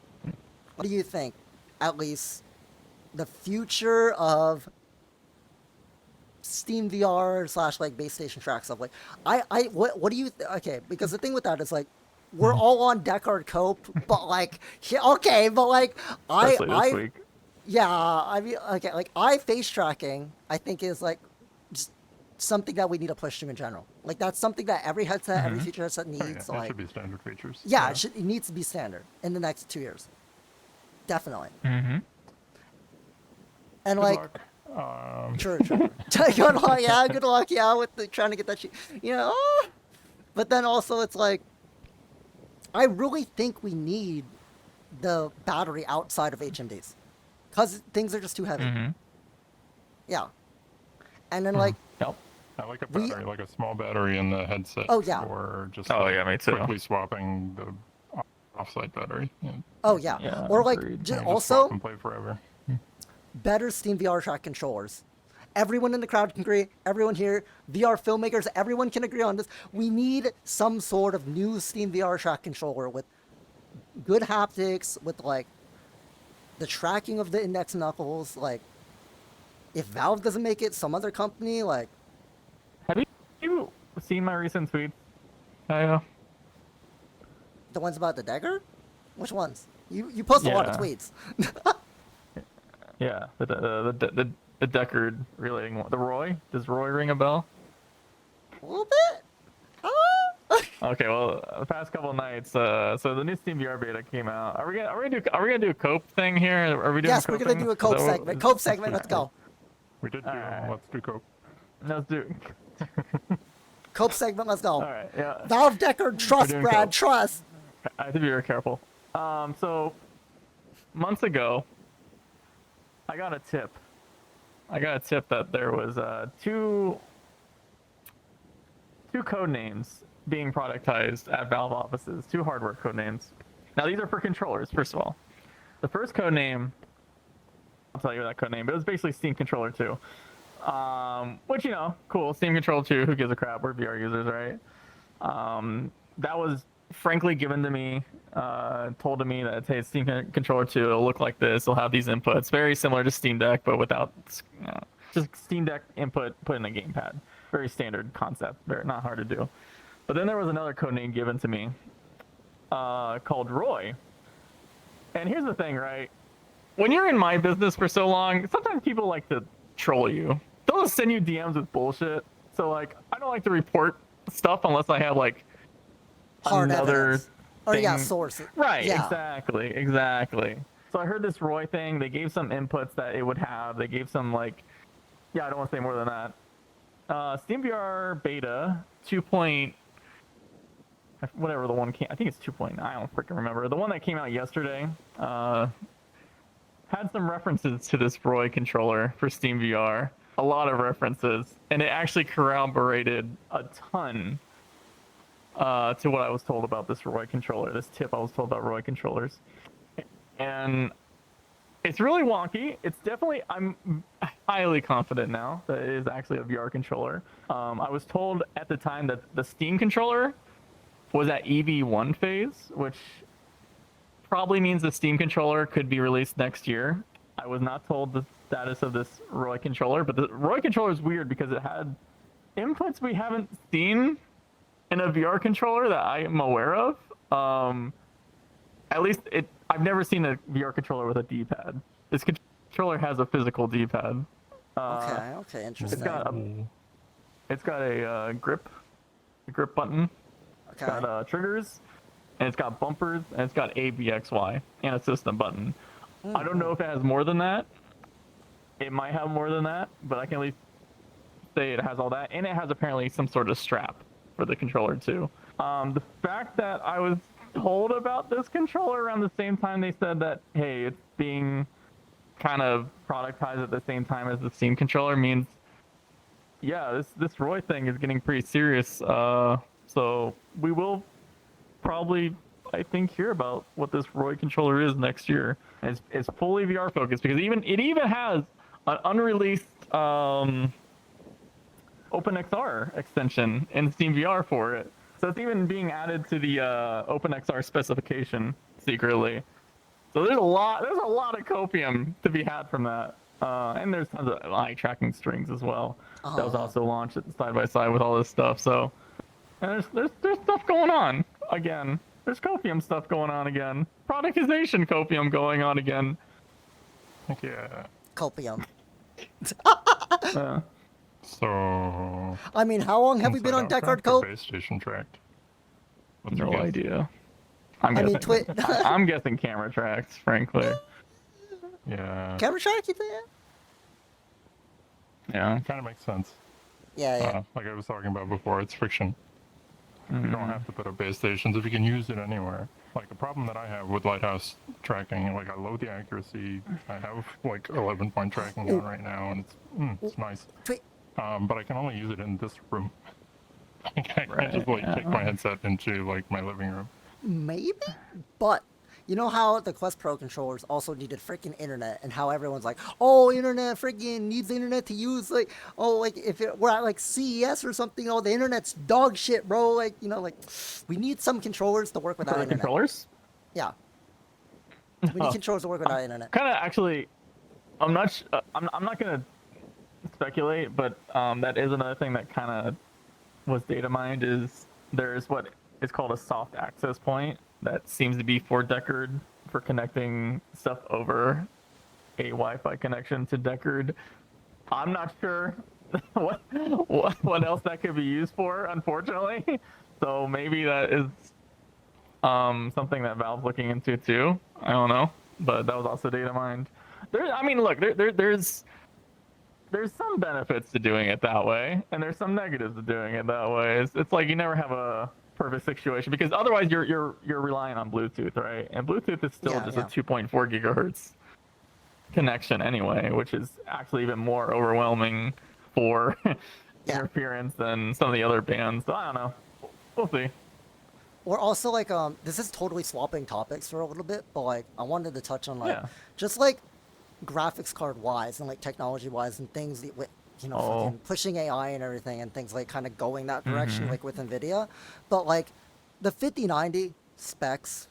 What do you think? At least the future of Steam VR / like base station track stuff. Like, what do you? Okay, because the thing with that is like, we're all on Deckard cope, but like, okay, but like, Especially this week. yeah, I mean, okay, like eye face tracking, I think is like just something that we need to push to in general. Like that's something that every headset, every future headset Oh, needs. yeah, it like, should be standard features. yeah, it needs to be standard in the next 2 years, definitely. Mm-hmm. And Good like, luck. Sure. Good luck, yeah, good luck, yeah, with trying to get that shit, But then also it's like, I really think we need the battery outside of HMDs, because things are just too heavy. Mm-hmm. Yeah. And then like, Yep. I like a we- battery, like a small battery in the headset. Oh, yeah. Or just Oh, like, yeah, me too. quickly swapping the offsite battery. Yeah. oh yeah, Yeah, or like agreed. Just also swap and play forever. better Steam VR track controllers. Everyone in the crowd can agree. Everyone here, VR filmmakers, everyone can agree on this. We need some sort of new Steam VR track controller with good haptics, with like the tracking of the index knuckles. Like, if Valve doesn't make it, some other company. Like, Have you seen my recent tweets? Kaiyo? the ones about the Deckard? Which ones? You post a lot of Yeah. tweets. Yeah, the Deckard relating one. The Roy? Does Roy ring a bell? A little bit. Okay, well, the past couple of nights, so the new Steam VR beta came out. Are we gonna do a cope thing here? Are we doing? Yes, we're gonna do a cope segment. Cope segment. Let's go. We did do Alright. Let's Do Cope. Let's do. Cope segment. Let's go. All right. Yeah. Valve Deckard, trust, doing Brad, cope. trust. I have to be very careful. So months ago, I got a tip. That there was two code names being productized at Valve offices. Two hardware code names. Now these are for controllers. First of all, the first code name, I'll tell you that code name, but it was basically Steam Controller 2. Which, cool. Steam Controller 2. Who gives a crap? We're VR users, right? That was frankly given to me, told to me that, hey, Steam Controller 2, it'll look like this. It'll have these inputs, very similar to Steam Deck, but without just Steam Deck input put in a gamepad. Very standard concept, very not hard to do. But then there was another code name given to me, called Roy. And here's the thing, right? When you're in my business for so long, sometimes people like to troll you. They'll just send you DMs with bullshit. So like, I don't like to report stuff unless I have like Hard another evidence. Or yeah, thing. source. Right, Yeah. exactly. So I heard this Roy thing. They gave some inputs that it would have. They gave some like, yeah, I don't want to say more than that. SteamVR beta 2. Whatever the one came, I think it's 2.9. I don't freaking remember. The one that came out yesterday had some references to this Roy controller for SteamVR. A lot of references, and it actually corroborated a ton to what I was told about this Roy controller. This tip I was told about Roy controllers, and it's really wonky. It's definitely, I'm highly confident now that it is actually a VR controller. I was told at the time that the Steam controller was at EV1 phase, which probably means the Steam controller could be released next year. I was not told the status of this Roy controller, but the Roy controller is weird because it had inputs we haven't seen in a VR controller that I am aware of. At least I've never seen a VR controller with a D-pad. This controller has a physical D-pad. Okay, interesting. It's got a grip the grip button. Okay. It's got triggers, and it's got bumpers, and it's got ABXY and a system button. I don't know if it has more than that. It might have more than that, but I can at least say it has all that, and it has apparently some sort of strap for the controller too. The fact that I was told about this controller around the same time they said that, hey, it's being kind of productized at the same time as the Steam controller means, yeah, this Roy thing is getting pretty serious. So we will probably, I think, hear about what this Roy controller is next year. It's fully VR focused because it even has an unreleased OpenXR extension in Steam VR for it. So it's even being added to the OpenXR specification secretly. So there's a lot of copium to be had from that. And there's tons of eye tracking strings as well. That was also launched side by side with all this stuff. So and there's stuff going on again. There's copium stuff going on again. Productization copium going on again. Yeah. Copium. So. I mean, how long have we been on Deckard Cope? Base station tracked. No idea. I'm guessing camera tracks, frankly. Yeah. Camera track, you think? Yeah. Kind of makes sense. Yeah. Like I was talking about before, it's friction. You don't have to put up base stations if you can use it anywhere. Like the problem that I have with Lighthouse tracking, like I load the accuracy. I have like 11-point tracking on right now, and it's nice. But I can only use it in this room. I can't just like take my headset into like my living room. Maybe, but you know how the Quest Pro controllers also needed freaking internet, and how everyone's like, oh, internet freaking needs internet to use, like, oh, like if we're at like CES or something, oh, the internet's dog shit, bro. Like, you know, like we need some controllers to work without internet. Controllers? Yeah. We need controllers to work without internet. Kind of actually, I'm not gonna speculate, but that is another thing that kind of was data mined. Is there's what is called a soft access point that seems to be for Deckard for connecting stuff over a Wi-Fi connection to Deckard. I'm not sure what else that could be used for, unfortunately. So maybe that is something that Valve's looking into too. I don't know, but that was also data mined. There's some benefits to doing it that way, and there's some negatives to doing it that way. It's like you never have a perfect situation because otherwise you're relying on Bluetooth, right? And Bluetooth is still just a 2.4 gigahertz connection anyway, which is actually even more overwhelming for interference than some of the other bands. So I don't know. We'll see. Or also like this is totally swapping topics for a little bit, but like I wanted to touch on like just like graphics card wise and like technology wise and things that, you know, fucking pushing AI and everything and things like kind of going that direction like with NVIDIA. But like the 5090 specs,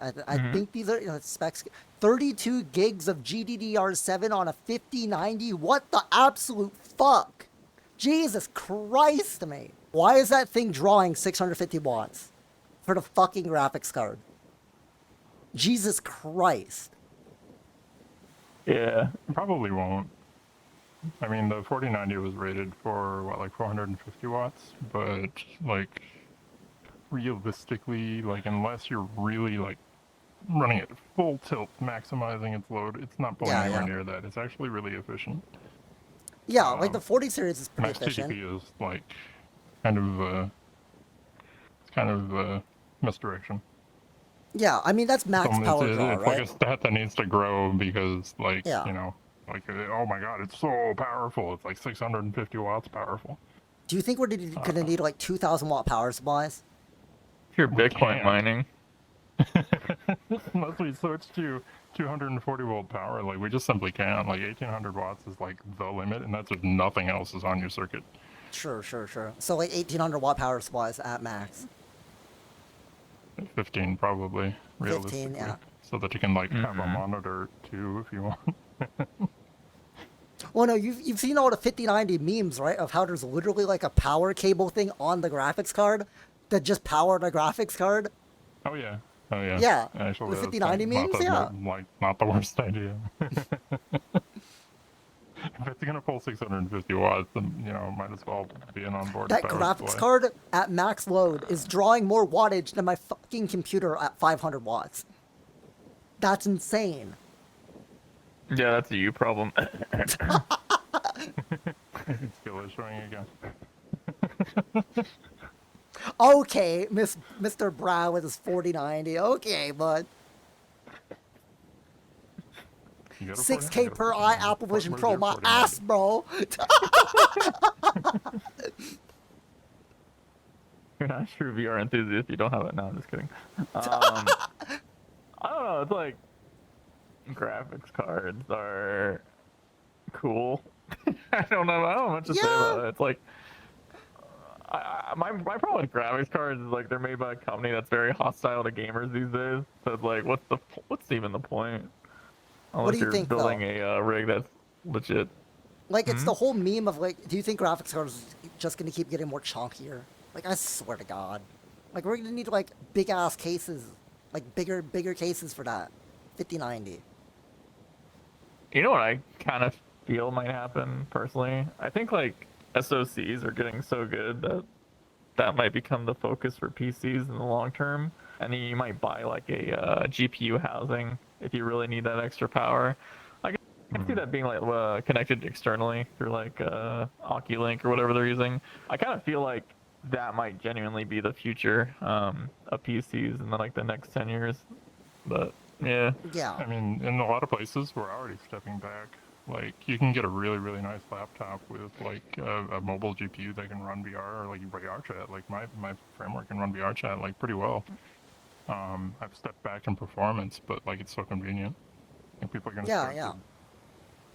I think these are specs, 32 gigs of GDDR7 on a 5090. What the absolute fuck? Jesus Christ, mate. Why is that thing drawing 650 watts for the fucking graphics card? Jesus Christ. Yeah. Probably won't. I mean, the 4090 was rated for, what, like 450 watts? But, like, realistically, like, unless you're really, like, running it full tilt, maximizing its load, it's not pulling anywhere near that. It's actually really efficient. Yeah, like the 40 series is pretty efficient. TDP is, like, kind of misdirection. Yeah, I mean, that's max power draw, it's right? like a stat that needs to grow because, like, you know, like, oh my god, it's so powerful. It's like 650 watts powerful. Do you think we're going to need like 2,000 watt power supplies? If you're Bitcoin mining. Unless we switch to 240 volt power, like, we just simply can't. Like, 1,800 watts is like the limit, and that's if nothing else is on your circuit. Sure. So like 1,800 watt power supplies at max. 15 probably, realistically. 15, yeah. So that you can, like, have a monitor too if you want. Well, no, you've seen all the 5090 memes, right? Of how there's literally like a power cable thing on the graphics card that just powered a graphics card. Oh yeah. Yeah. Actually, the 5090 memes, not the worst idea. If it's gonna pull 650 watts, then might as well be an onboard That power graphics supply. card at max load is drawing more wattage than my fucking computer at 500 watts. That's insane. Yeah, that's a you problem. Skill is showing again. Okay, Mr. Brown with his 4090. Okay, bud. You got a 6K 40? per eye Apple Vision Where's Pro. your My 4090? ass, bro. You're not a true VR enthusiast. You don't have it. No, I'm just kidding. I don't know. It's like graphics cards are cool. I don't know. I don't know what to say about it. It's like my problem with graphics cards is like they're made by a company that's very hostile to gamers these days. So it's like, what's even the point? Unless do you you're think, building though? a rig that's legit. Like, it's the whole meme of, like, do you think graphics cards are just going to keep getting more chunkier? Like, I swear to God. Like, we're going to need, like, big-ass cases. Like, bigger cases for that. 5090. You know what I kind of feel might happen personally? I think like SoCs are getting so good that might become the focus for PCs in the long term. And then you might buy like a GPU housing if you really need that extra power. I can see that being like connected externally through like Oculink or whatever they're using. I kind of feel like that might genuinely be the future of PCs in the next 10 years. But yeah. Yeah. I mean, in a lot of places, we're already stepping back. Like, you can get a really, really nice laptop with, like, a mobile GPU that can run VR or, like, VR chat. Like, my framework can run VR chat, like, pretty well. I've stepped back in performance, but, like, it's so convenient. And people are going to start to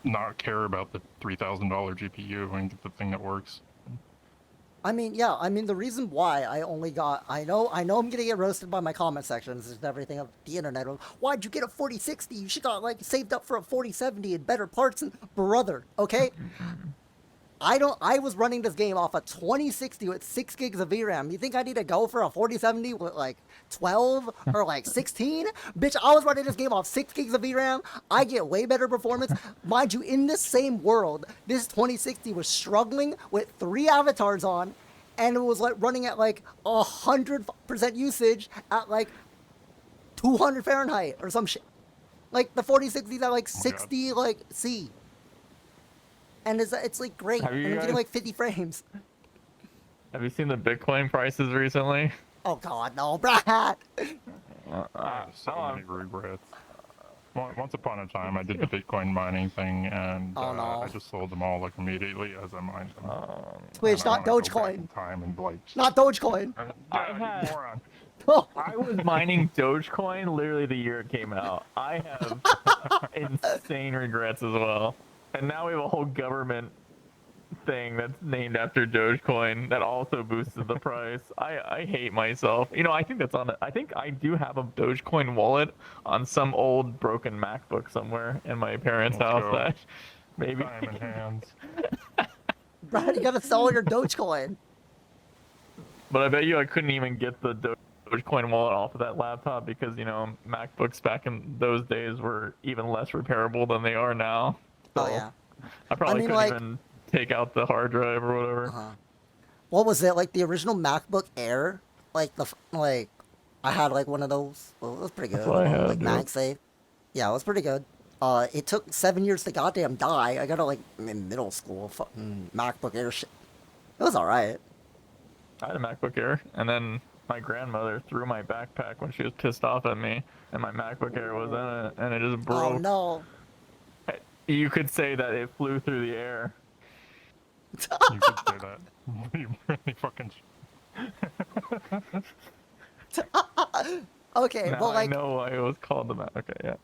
not care about the $3,000 GPU and get the thing that works. I mean, yeah, I mean, the reason why I only got, I know I'm going to get roasted by my comment sections and everything of the internet. Why'd you get a 4060? You should got, like, saved up for a 4070 and better parts and brother, okay? I was running this game off a 2060 with 6 gigs of VRAM. You think I need to go for a 4070 with, like, 12 or, like, 16? Bitch, I was running this game off 6 gigs of VRAM. I get way better performance. Mind you, in this same world, this 2060 was struggling with 3 avatars on, and it was, like, running at, like, 100% usage at, like, 200 Fahrenheit or some shit. Like, the 4060's at, like, 60, like, C. And it's like great. And I'm getting like 50 frames. Have you seen the Bitcoin prices recently? Oh God, no, Brad. I have so many regrets. Once upon a time, I did the Bitcoin mining thing, and I just sold them all like immediately as I mined them. Twitch, not Dogecoin. Time and like, not Dogecoin. I was mining Dogecoin literally the year it came out. I have insane regrets as well. And now we have a whole government thing that's named after Dogecoin that also boosted the price. I hate myself. You know, I think that's on it. I think I do have a Dogecoin wallet on some old broken MacBook somewhere in my parents' house that maybe. Time in hands. Brad, you gotta sell your Dogecoin. But I bet you I couldn't even get the Dogecoin wallet off of that laptop because, you know, MacBooks back in those days were even less repairable than they are now. So oh yeah. I probably couldn't even take out the hard drive or whatever. What was it, like the original MacBook Air? Like I had like one of those. Well, it was pretty good. Like MagSafe. Yeah, it was pretty good. It took 7 years to goddamn die. I got it like in middle school. Fucking MacBook Air shit. It was alright. I had a MacBook Air, and then my grandmother threw my backpack when she was pissed off at me, and my MacBook Air was in it, and it just broke. Oh no. You could say that it flew through the air. You could say that. You really fucking. Okay, now well, like I know why it was called the Mac. Okay, yeah.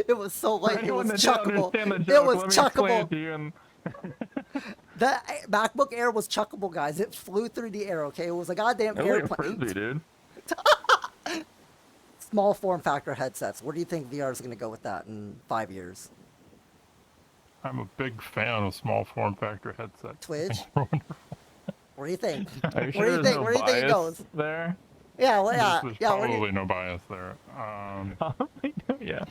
It was so late. It was chuckable. It was chuckable. The MacBook Air was chuckable, guys. It flew through the air. Okay, it was a goddamn airplane. Like a frisbee, dude. Small form factor headsets. Where do you think VR is going to go with that in 5 years? I'm a big fan of small form factor headsets. Twidge? What do you think? Are you Where do you think? Where do you think it goes? There? Yeah, well, yeah. There's Yeah, probably no bias there. Yeah.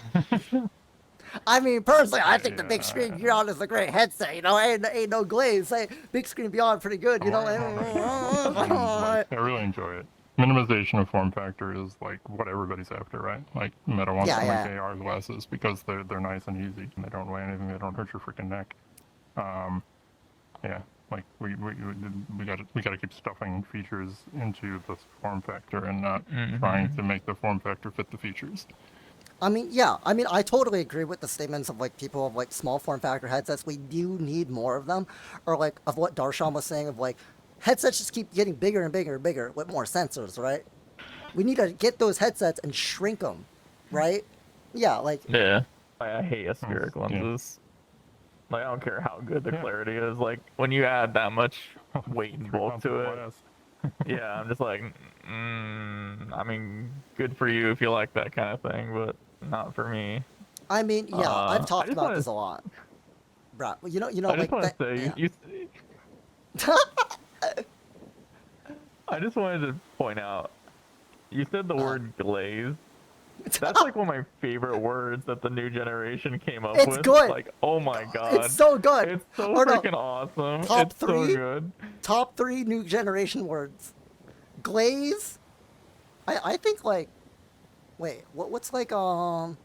I mean, personally, I think the big screen beyond is a great headset. You know, ain't no glaze. Say big screen beyond, pretty good. You know. I really enjoy it. Minimization of form factor is like what everybody's after, right? Like Meta wants to make AR glasses because they're nice and easy and they don't weigh anything, they don't hurt your freaking neck. Yeah, like we gotta keep stuffing features into the form factor and not trying to make the form factor fit the features. I mean, yeah. I mean, I totally agree with the statements of like people of like small form factor headsets. We do need more of them, or like of what Darshan was saying of like headsets just keep getting bigger and bigger and bigger with more sensors, right? We need to get those headsets and shrink them, right? Yeah, like. Yeah. I hate aspheric lenses. Like, I don't care how good the clarity is. Like, when you add that much weight and bulk to it, yeah, I'm just like, I mean, good for you if you like that kind of thing, but not for me. I mean, yeah, I've talked about this a lot. Bro, you know, I just like want that, to say, I just wanted to point out, you said the word glaze. That's like one of my favorite words that the new generation came up with. It's good. Like, oh my god. It's so good. It's so freaking awesome. Top it's three, so good. Top 3 new generation words. Glaze. I think like, wait, what's like okay,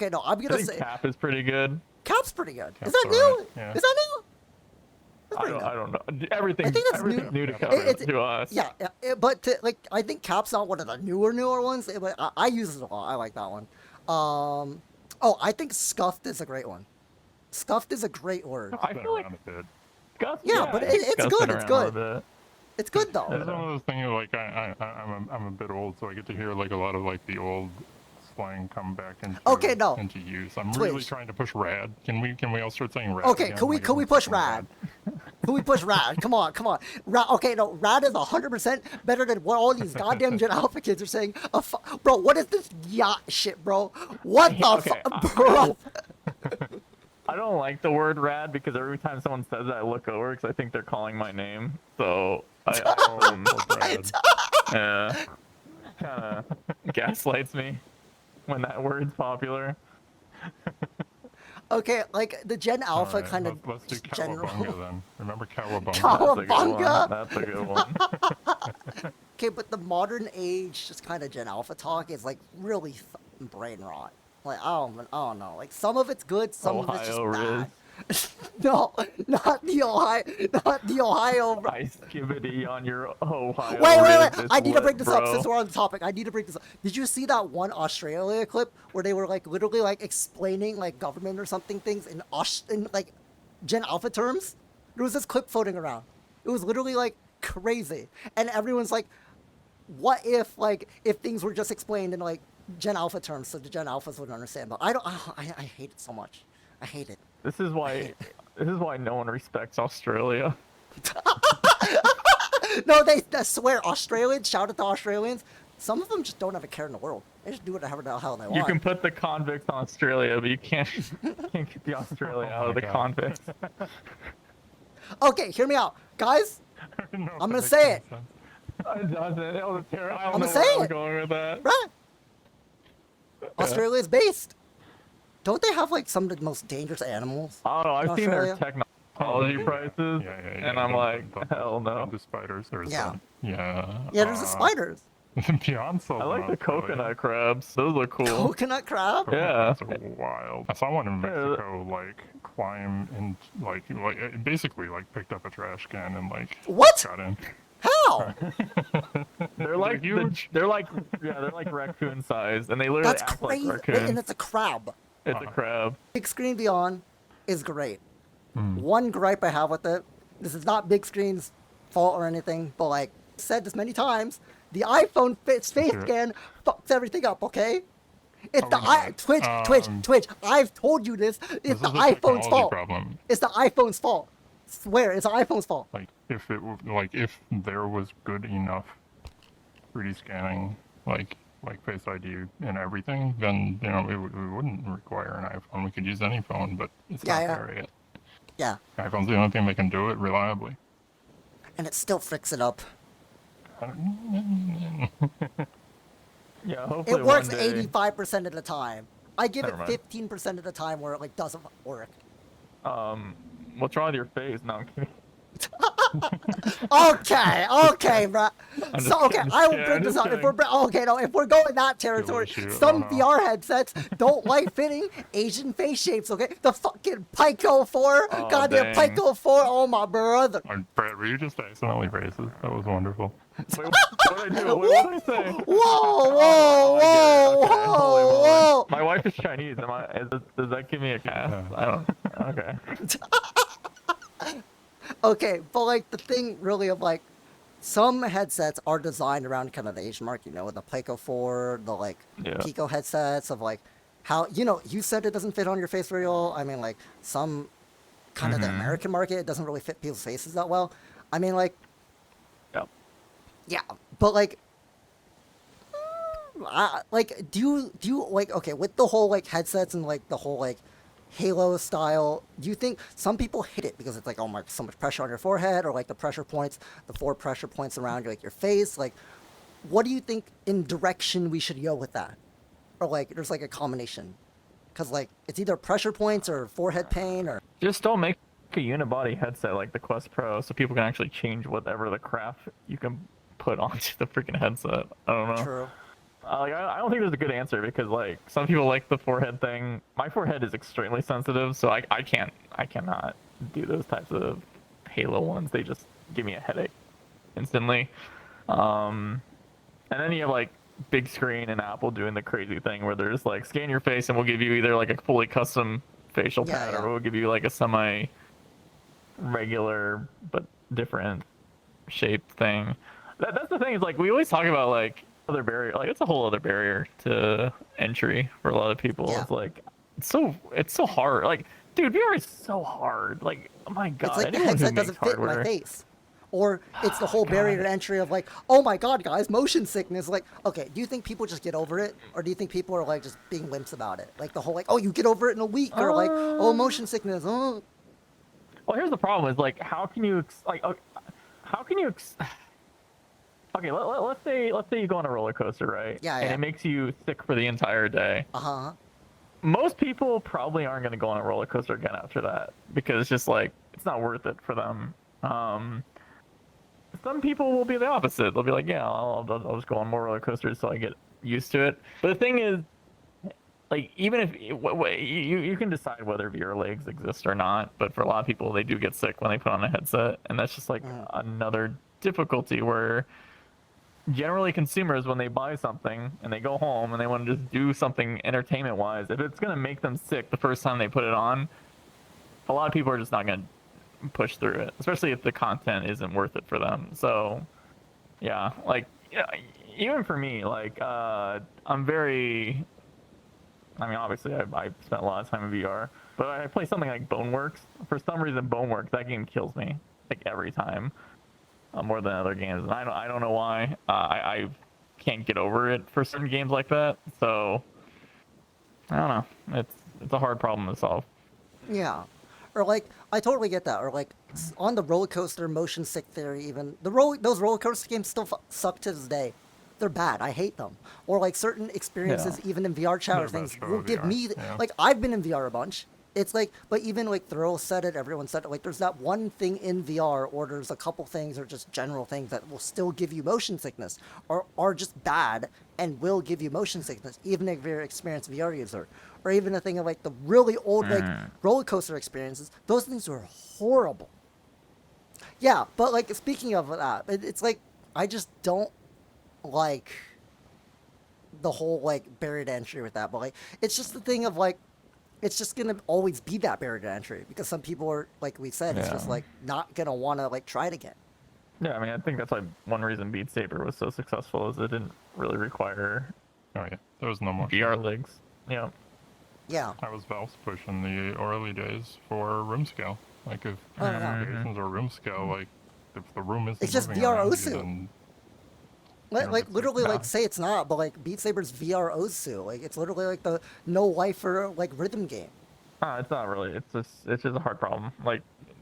no, I'm gonna say cap is pretty good. Cap's pretty good. Cap's Is that new? Yeah. Is that new? I don't know. Everything's new to cover to us. Yeah, but like I think Cap's not one of the newer ones. But I use it a lot. I like that one. Oh, I think scuffed is a great one. Scuffed is a great word. I feel like scuffed. Yeah, but it's good. It's good. It's good though. It's one of those things like I'm a bit old, so I get to hear like a lot of like the old slang come back into use. I'm really trying to push rad. Can we all start saying rad? Okay, again? can we push rad? Can we push rad? Come on. Okay, no, rad is 100% better than what all these goddamn Gen Alpha kids are saying. Bro, what is this yacht shit, bro? What the fuck, bro? I don't like the word rad because every time someone says that, I look over because I think they're calling my name. So yeah, kind of gaslights me when that word's popular. Okay, like the Gen Alpha right, let's do Cowabunga then. Remember Cowabunga? That's a good one. Okay, but the modern age, just kind of Gen Alpha talk is like really brain rot. Like I don't know. Like some of it's good, some of it's just bad. No, not the Ohio. Ice skibidi on your Ohio. Wait. I need to bring this up since we're on the topic. I need to bring this up. Did you see that one Australia clip where they were like literally like explaining like government or something things in like Gen Alpha terms? There was this clip floating around. It was literally like crazy, and everyone's like, "What if like if things were just explained in like Gen Alpha terms so the Gen Alphas would understand?" But I hate it so much. I hate it. This is why no one respects Australia. No, they swear Australians, shout out to Australians. Some of them just don't have a care in the world. They just do whatever the hell they want. You can put the convicts on Australia, but you can't get the Australia out of the convicts. Okay, hear me out. Guys, I'm gonna say it. I'm gonna say it. Going with that. Right. Australia is based. Don't they have like some of the most dangerous animals? I don't know. I've seen their technology prices, and I'm like, hell no. The spiders. There's yeah, there's the spiders. I like the coconut crabs. Those look cool. Coconut crab? Yeah. That's wild. I saw one in Mexico like climb and like basically like picked up a trash can and like what? Got in. How? They're like huge. They're like raccoon size, and they literally act like raccoons. And it's a crab. It's a crab. Big screen beyond is great. One gripe I have with it, this is not big screen's fault or anything, but like said this many times, the iPhone face scan fucks everything up, okay? It's Twitch. I've told you this. It's the iPhone's fault. Problem. It's the iPhone's fault. Swear, it's the iPhone's fault. Like if there was good enough 3D scanning, like Face ID and everything, then we wouldn't require an iPhone. We could use any phone, but it's not there yet. Yeah. iPhone's the only thing that can do it reliably. And it still fricks it up. Yeah, hopefully it works one day. 85% of the time. I give Never it mind. 15% of the time where it like doesn't work. What's wrong with your face? No, I'm kidding. Okay, bro. I'm So just okay, kidding, I will I'm bring this just up. If we're kidding. okay, no, if we're going that territory, issue, some oh no. VR headsets don't like fitting Asian face shapes. Okay, the fucking Pico 4, Oh, goddamn dang. Pico 4. Oh my brother. Brad, were you just accidentally racist? That was wonderful. Wait, what did I do? Wait, what did I say? Whoa, Oh, I get it. whoa, Okay, holy moly. whoa, My wife is Chinese. Does that give me a cast? I don't. Okay. Okay, but like the thing really of like some headsets are designed around kind of the Asian market, you know, the Pico 4, the like Yeah. Pico headsets of like how, you know, you said it doesn't fit on your face very well. I mean, like some kind of the American market, it doesn't really fit people's faces that well. I mean, like, Yep. yeah, but like, like, do you like, okay, with the whole like headsets and like the whole like Halo style, do you think some people hate it because it's like, oh my, so much pressure on your forehead, or like the pressure points, the 4 pressure points around like your face? Like, what do you think in direction we should go with that? Or like, there's like a combination, because like it's either pressure points or forehead pain or. Just don't make a unibody headset like the Quest Pro, so people can actually change whatever the crap you can put onto the freaking headset. I don't know. True. Like, I don't think there's a good answer because like some people like the forehead thing. My forehead is extremely sensitive, so I cannot do those types of Halo ones. They just give me a headache instantly. And then you have like big screen and Apple doing the crazy thing where they're just like, scan your face and we'll give you either like a fully custom facial Yeah, pad yeah. or we'll give you like a semi regular but different shaped thing. That's the thing, is like we always talk about like other barrier, like it's a whole other barrier to entry for a lot of people. Yeah. It's like it's so hard. Like, dude, VR is so hard. Like, oh my god, It's like the anyone who headset makes doesn't fit hardware. my face. Or it's the whole barrier to entry of like, oh my god, guys, motion sickness. Like, okay, do you think people just get over it? Or do you think people are like just being wimps about it? Like the whole like, oh, you get over it in a week, or like, oh, motion sickness. Oh. Well, here's the problem: is like, how can you okay, let's say you go on a roller coaster, right? Yeah, And yeah. it makes you sick for the entire day. Uh-huh. Most people probably aren't going to go on a roller coaster again after that because it's just like it's not worth it for them. Some people will be the opposite. They'll be like, yeah, I'll just go on more roller coasters so I get used to it. But the thing is, like, even if you can decide whether VR legs exist or not, but for a lot of people, they do get sick when they put on a headset, and that's just like another difficulty where generally consumers, when they buy something and they go home and they want to just do something entertainment wise, if it's going to make them sick the first time they put it on, a lot of people are just not going to push through it, especially if the content isn't worth it for them. So yeah, like, yeah, even for me, like, I'm very, I mean, obviously I spent a lot of time in VR, but I play something like Boneworks. For some reason, Boneworks, that game kills me like every time. More than other games, and I don't know why. I can't get over it for certain games like that. So I don't know. It's a hard problem to solve. Yeah. Or like, I totally get that. Or like, on the roller coaster motion sick theory, even those roller coaster games still suck to this day. They're bad. I hate them. Or like certain experiences, even in VR chat or They're things, best for will give VR, me yeah. like, I've been in VR a bunch. It's like, but even like Thrill said it, everyone said it. Like, there's that one thing in VR, or there's a couple things, or just general things that will still give you motion sickness, or are just bad and will give you motion sickness, even if you're an experienced VR user. Or even the thing of like the really old like roller coaster experiences. Those things were horrible. Yeah, but like speaking of that, it's like I just don't like the whole like barrier to entry with that. But like, it's just the thing of like, it's just gonna always be that barrier to entry because some people are, like we said, it's just Yeah. like not gonna want to like try it again. Yeah, I mean, I think that's like one reason Beat Saber was so successful, is it didn't really require Oh yeah, there was no more. VR legs. Yeah. Yeah. I was Valve's push in the early days for room scale. Like if Oh, yeah. applications are room scale, like if the room isn't It's just moving VR around you, Osu. then Like, know, like it's literally, like, like say it's not, but like Beat Saber's VR Osu. Like it's literally like the no lifer like rhythm game. It's not really. It's just a hard problem. Like,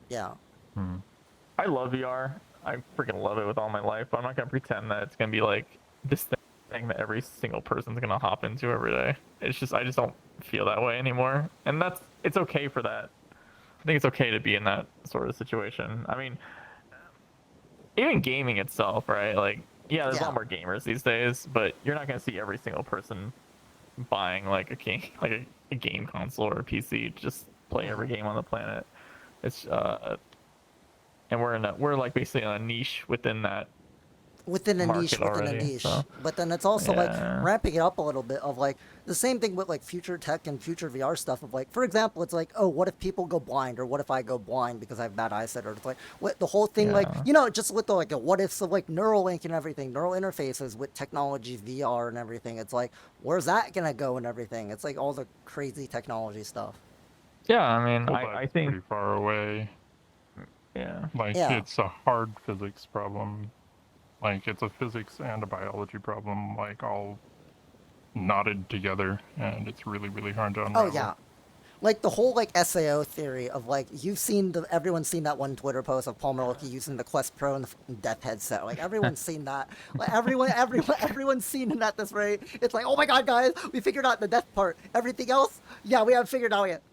Yeah. I love VR. I freaking love it with all my life. But I'm not gonna pretend that it's gonna be like this thing thing that every single person's gonna hop into every day. It's just I just don't feel that way anymore, and it's okay for that. I think it's okay to be in that sort of situation. I mean, even gaming itself, right? Like, yeah, there's a lot more gamers these days, but you're not gonna see every single person buying like a game, like a game console or a PC to just play every game on the planet. It's and we're like basically in a niche within that. Within a niche within already, a niche, so. but then it's also like Yeah. ramping it up a little bit of like the same thing with like future tech and future VR stuff of like, for example, it's like, oh, what if people go blind, or what if I go blind because I have bad eyesight, or it's like what the whole thing, like, Yeah. you know, just with the like a what ifs of like Neuralink and everything, neural interfaces with technology, VR and everything. It's like, where's that gonna go and everything? It's like all the crazy technology stuff. Yeah, I mean, Well, I that's think, pretty far away. yeah. Like, Yeah. it's a hard physics problem. Like, it's a physics and a biology problem, like, all knotted together, and it's really, really hard to unravel. Oh yeah, like the whole like SAO theory of like everyone's seen that one Twitter post of Paul Maroki using the Quest Pro and the Death headset. Like everyone's seen that. Like everyone's seen it at this rate. It's like, oh my god, guys, we figured out the death part. Everything else, yeah, we haven't figured out yet.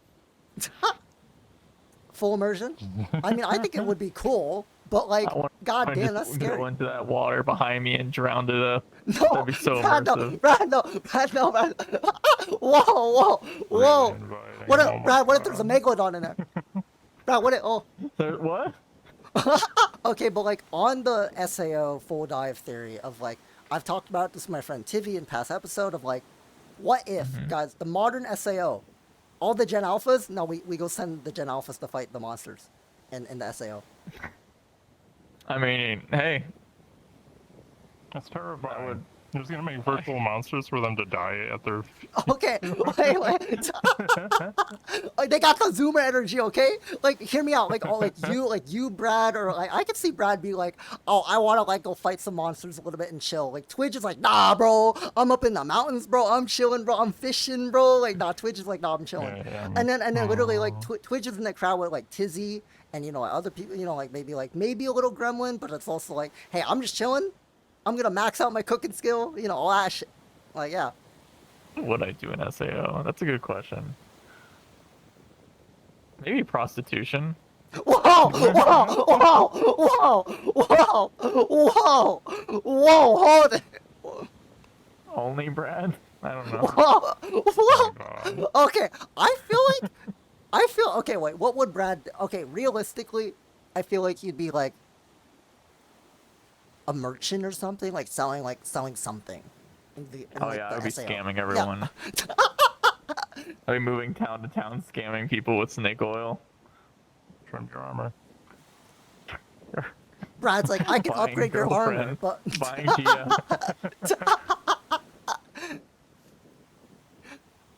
Full immersion. I mean, I think it would be cool, but like, god damn, that's Go scary. into that water behind me and drown it up. No, That'd be so Brad, no, immersive. Brad, no, Brad, no, Brad. Whoa. Really inviting. What Oh if, my Brad, what if there's a God. Megalodon in there? Brad, what if, oh. What? Okay, but like on the SAO full dive theory of like, I've talked about this with my friend Tivy in past episode of like, what if, guys, the modern SAO, all the Gen Alphas, no, we go send the Gen Alphas to fight the monsters in the SAO. I mean, hey, That's terrifying. would- You're just gonna make virtual monsters for them to die at their feet. Okay, wait. Like, they got the zoomer energy, okay? Like, hear me out. Like, all like you, Brad, or like I could see Brad be like, oh, I want to like go fight some monsters a little bit and chill. Like, Twidge is like, nah, bro, I'm up in the mountains, bro. I'm chilling, bro. I'm fishing, bro. Like, nah, Twidge is like, nah, I'm chilling. Yeah, And then literally like Twidge is in the crowd with like Tizzy and you know like, other people, you know, like maybe a little gremlin, but it's also like, hey, I'm just chilling. I'm gonna max out my cooking skill, you know, all that shit. Like, yeah. what would I do in SAO? That's a good question. Maybe prostitution. Whoa! Hold it! Only Brad? I don't know. Whoa! Oh, God. Okay, okay, wait, what would Brad, okay, realistically, I feel like he'd be like a merchant or something, like selling something. Oh yeah, I'd be SAO. scamming Yeah. everyone. I'd be moving town to town scamming people with snake oil. Trim your armor. Brad's like, I can Buying upgrade your armor, girlfriend, but buying Gia.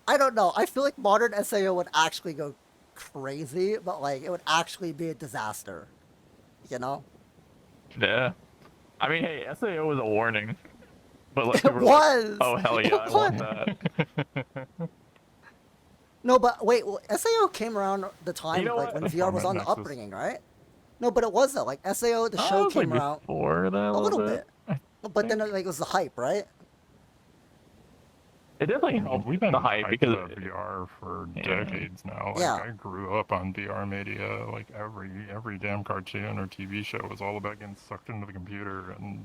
I don't know. I feel like modern SAO would actually go crazy, but like it would actually be a disaster. You know? Yeah. I mean, hey, SAO was a warning. But like, It people were like, was. oh hell yeah, It I want that. No, but wait, well, SAO came around the time You know like what? when VR was on the Nexus. Upbringing, right? No, but it was though. Like SAO, the Oh, show it was, like, came around before that a little bit. bit, but then like, it was the hype, right? It definitely I mean, helped we've been the hype hyped because about VR for Yeah. decades now. Like, Yeah. I grew up on VR media. Like every damn cartoon or TV show was all about getting sucked into the computer and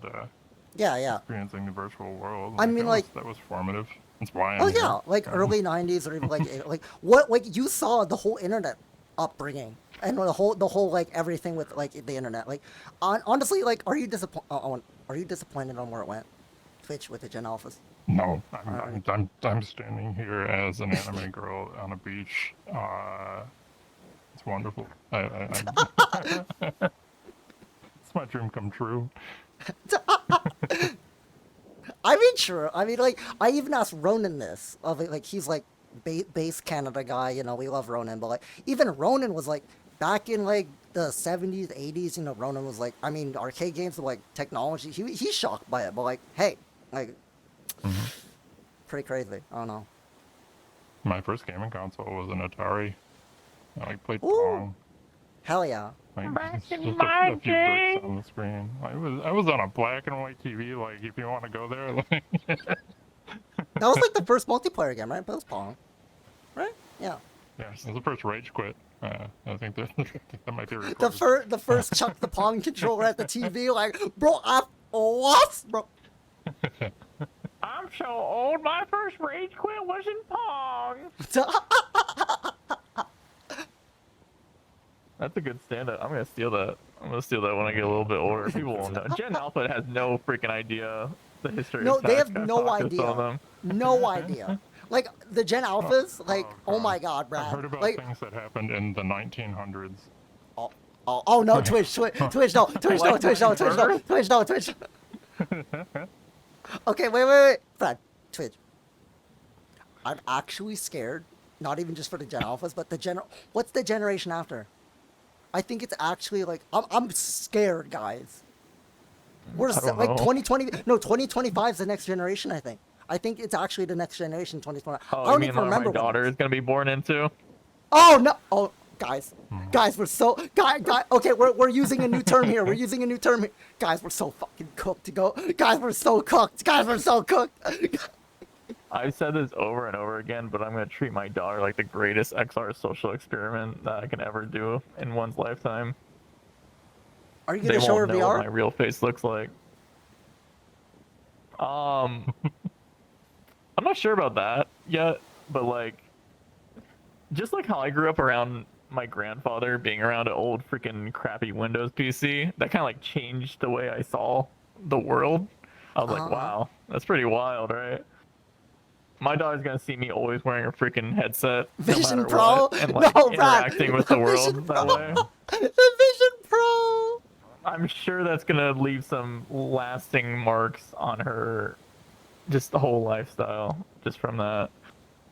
Yeah. experiencing the virtual world. I mean, that like- was, that was formative. That's why I'm Oh here. yeah, like early '90s or even like what like you saw the whole internet upbringing and the whole like everything with like the internet. Like honestly, like are you disappointed? Are you disappointed on where it went? Twitch with the Gen Alphas. No, I'm standing here as an anime girl on a beach. It's wonderful. It's my dream come true. I mean, sure. I mean, like, I even asked Ronan this. Of like, he's like base Canada guy. You know, we love Ronan, but like, even Ronan was like back in like the '70s, '80s. You know, Ronan was like, I mean, arcade games with like technology. He's shocked by it, but like, hey, like, pretty crazy. I don't know. My first gaming console was an Atari. I like played Ooh. Pong. Hell yeah. Like, Back just in a my few day. bricks on the screen. I was on a black and white TV. Like, if you want to go there, like, That was like the first multiplayer game, right? But it was Pong, right? Yeah. yeah, it was the first Rage Quit. I think that that might be recorded. The first Chuck the Pong controller at the TV, like, bro, what, bro? I'm so old. My first rage quit was in Pong. That's a good stand-up. I'm gonna steal that. I'm gonna steal that when I get a little bit older. People won't know. Gen Alpha has no freaking idea the history. No, of they have Task. no I just told idea. them. No idea. Like the Gen Alphas, like, oh my god, Brad. I've heard about like, things that happened in the 1900s. oh no, Twitch, no, Twitch, no, Twitch. Okay, wait, Brad, Twitch. I'm actually scared, not even just for the Gen Alphas, but what's the generation after? I think it's actually like, I'm scared, guys. We're I don't like know. 2025 is the next generation, I think. I think it's actually the next generation, 2020. Oh, I don't you mean even what remember my daughter what is gonna be born into? Oh no! Oh, guys, we're so guys. Okay, we're using a new term here. Guys, we're so fucking cooked to go. Guys, we're so cooked. I've said this over and over again, but I'm gonna treat my daughter like the greatest XR social experiment that I can ever do in one's lifetime. Are you They gonna show her won't know what my VR? real face looks like. I'm not sure about that yet, but like, just like how I grew up around my grandfather being around an old freaking crappy Windows PC, that kind of like changed the way I saw the world. I was like, wow, that's pretty wild, right? My daughter's gonna see me always wearing a freaking headset, no Vision matter Pro? what, and like No, Brad. interacting with the world that way. The Vision Pro. I'm sure that's gonna leave some lasting marks on her, just the whole lifestyle, just from that.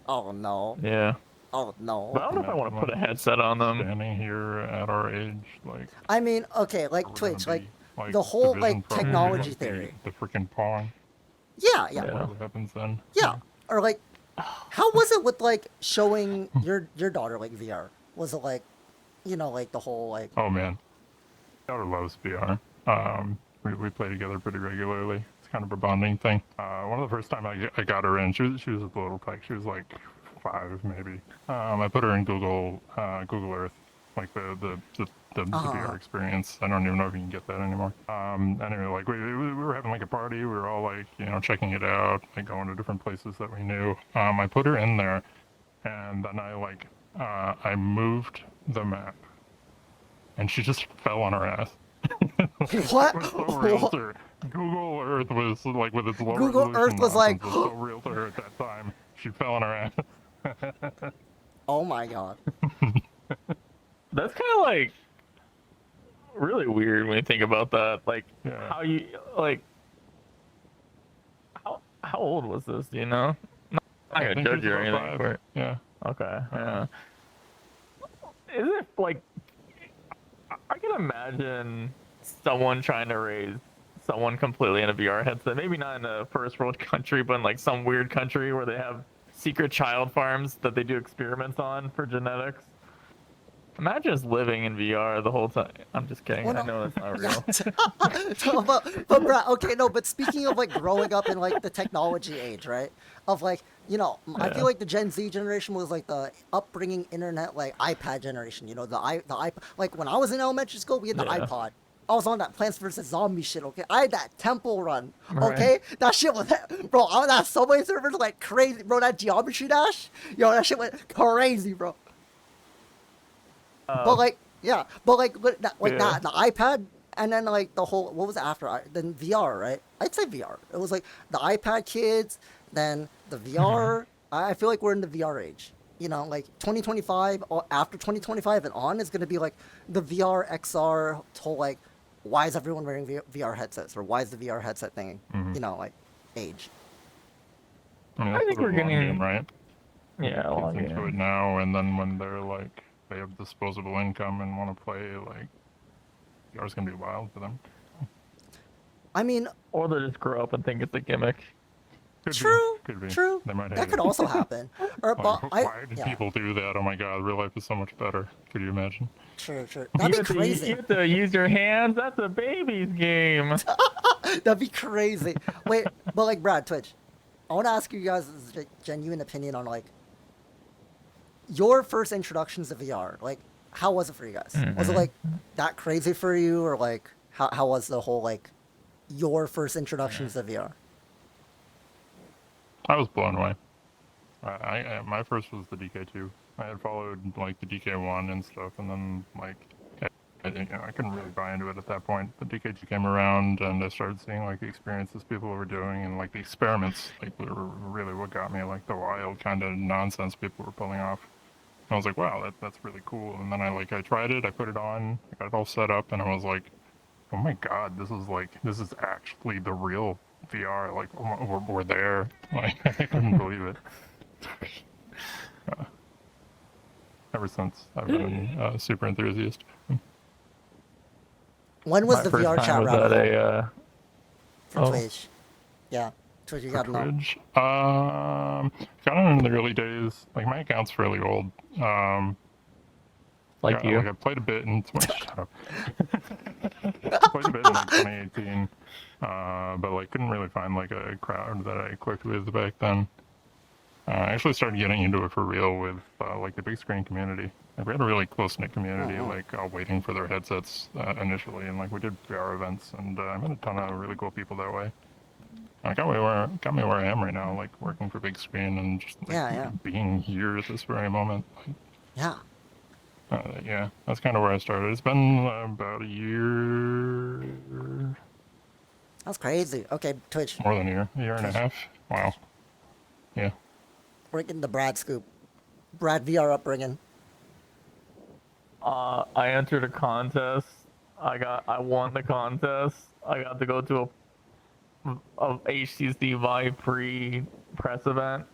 Oh no. Yeah. Oh no. But I don't know if I want to put a headset on them. Standing here at our age, like, I mean, okay, like we're Twitch, gonna like be, the whole Vision like Pro, technology like, theory. the freaking Pong. Yeah. Whatever happens then. Yeah. Or like, how was it with like showing your daughter like VR? Was it like, you know, like the whole like? Oh man, daughter loves VR. We play together pretty regularly. It's kind of a bonding thing. One of the first time I got her in, she was a little tyke. She was like 5 maybe. I put her in Google Earth, like the VR experience. I don't even know if you can get that anymore. Anyway, like we were having like a party. We were all like, you know, checking it out, like going to different places that we knew. I put her in there, and then I moved the map, and she just fell on her ass. What? It was so real to her. Google Earth was like, with its low Google resolution Earth was like, nonsense, so real to her at that time. She fell on her ass. Oh my god. That's kind of like really weird when you think about that. Like, Yeah. how you like. How old was this? Do you know? I'm not I gonna think judge she's you or about anything. 5. For it. Yeah. Okay. Yeah. Is it like? I can imagine someone trying to raise someone completely in a VR headset. Maybe not in a first world country, but in like some weird country where they have secret child farms that they do experiments on for genetics. Imagine just living in VR the whole time. I'm just kidding. Well, I know that's not real. So, but Brad, okay, no, but speaking of like growing up in like the technology age, right? Of like, you know, I feel like the Gen Z generation was like the upbringing internet, like iPad generation. You know, the iPad. Like when I was in elementary school, we had the Yeah. iPod. I was on that Plants vs Zombie shit. Okay, I had that Temple Run. Right. Okay, that shit was, bro. I was on that Subway servers like crazy, bro. That Geometry Dash, yo, that shit went crazy, bro. But like, yeah, but like, that, the iPad, and then like the whole, what was it after? Then VR, right? I'd say VR. It was like the iPad kids, then the VR. I feel like we're in the VR age. You know, like 2025, or after 2025 and on is going to be like the VR, XR, whole like, why is everyone wearing VR headsets? Or why is the VR headset thing, you know, like, age? I mean, I that's think sort we're of a long getting- game, right? Yeah, a long Kids into it game. now, and then when they're like, they have disposable income and want to play, like, VR's gonna be wild for them. I mean, Or they just grow up and think it's a gimmick. True, Could be. true. They might hate That could it. also happen. Or, Like, but why do people do that? Oh my god, real life is so much better. Could you imagine? True. That'd be crazy. You have to use your hands. That's a baby's game. That'd be crazy. Wait, but like Brad, Twitch, I want to ask you guys' genuine opinion on like your first introductions to VR. Like, how was it for you guys? Was it like that crazy for you, or like how was the whole like your first introductions to VR? I was blown away. My first was the DK2. I had followed like the DK1 and stuff, and then like I couldn't really buy into it at that point. The DK2 came around, and I started seeing like the experiences people were doing, and like the experiments like were really what got me. Like the wild kind of nonsense people were pulling off. And I was like, wow, that's really cool. And then I tried it, I put it on, I got it all set up, and I was like, oh my god, this is actually the real VR. Like we're there. Like I couldn't believe it. Ever since I've been a super enthusiast. When was My the first VR time chat was rabbit at hole for oh. Twitch? Yeah, Twitch, you gotta know. Twitch. Got on in the early days. Like my account's fairly old. Like you. Like I played a bit in shut up. Played a bit in like 2018. But like couldn't really find like a crowd that I clicked with back then. I actually started getting into it for real with like the big screen community. Like, we had a really close knit community, like waiting for their headsets initially, and like we did VR events, and I met a ton of really cool people that way. Got me where I am right now, like working for big screen and just like, being here at this very moment. Like, yeah, that's kind of where I started. It's been about a year. That's crazy. Okay, Twitch. More than a year and a half. Wow. Yeah. We're getting the Brad scoop. Brad VR upbringing. I entered a contest. I won the contest. I got to go to a HTC Vive press event.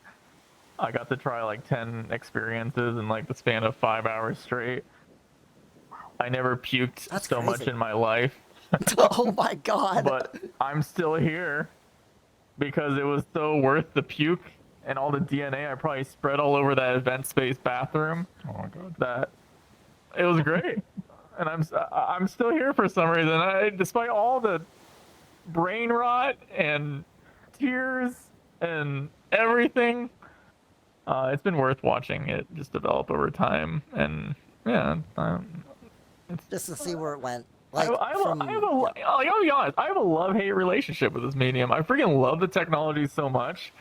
I got to try like 10 experiences in like the span of 5 hours straight. I never puked so much in my life. Oh my god. But I'm still here because it was so worth the puke and all the DNA I probably spread all over that event space bathroom. Oh my god. That it was great. And I'm still here for some reason. Despite all the brain rot and tears and everything, it's been worth watching it just develop over time. And yeah, it's just to see where it went. Like, I'll be honest, I have a love-hate relationship with this medium. I freaking love the technology so much,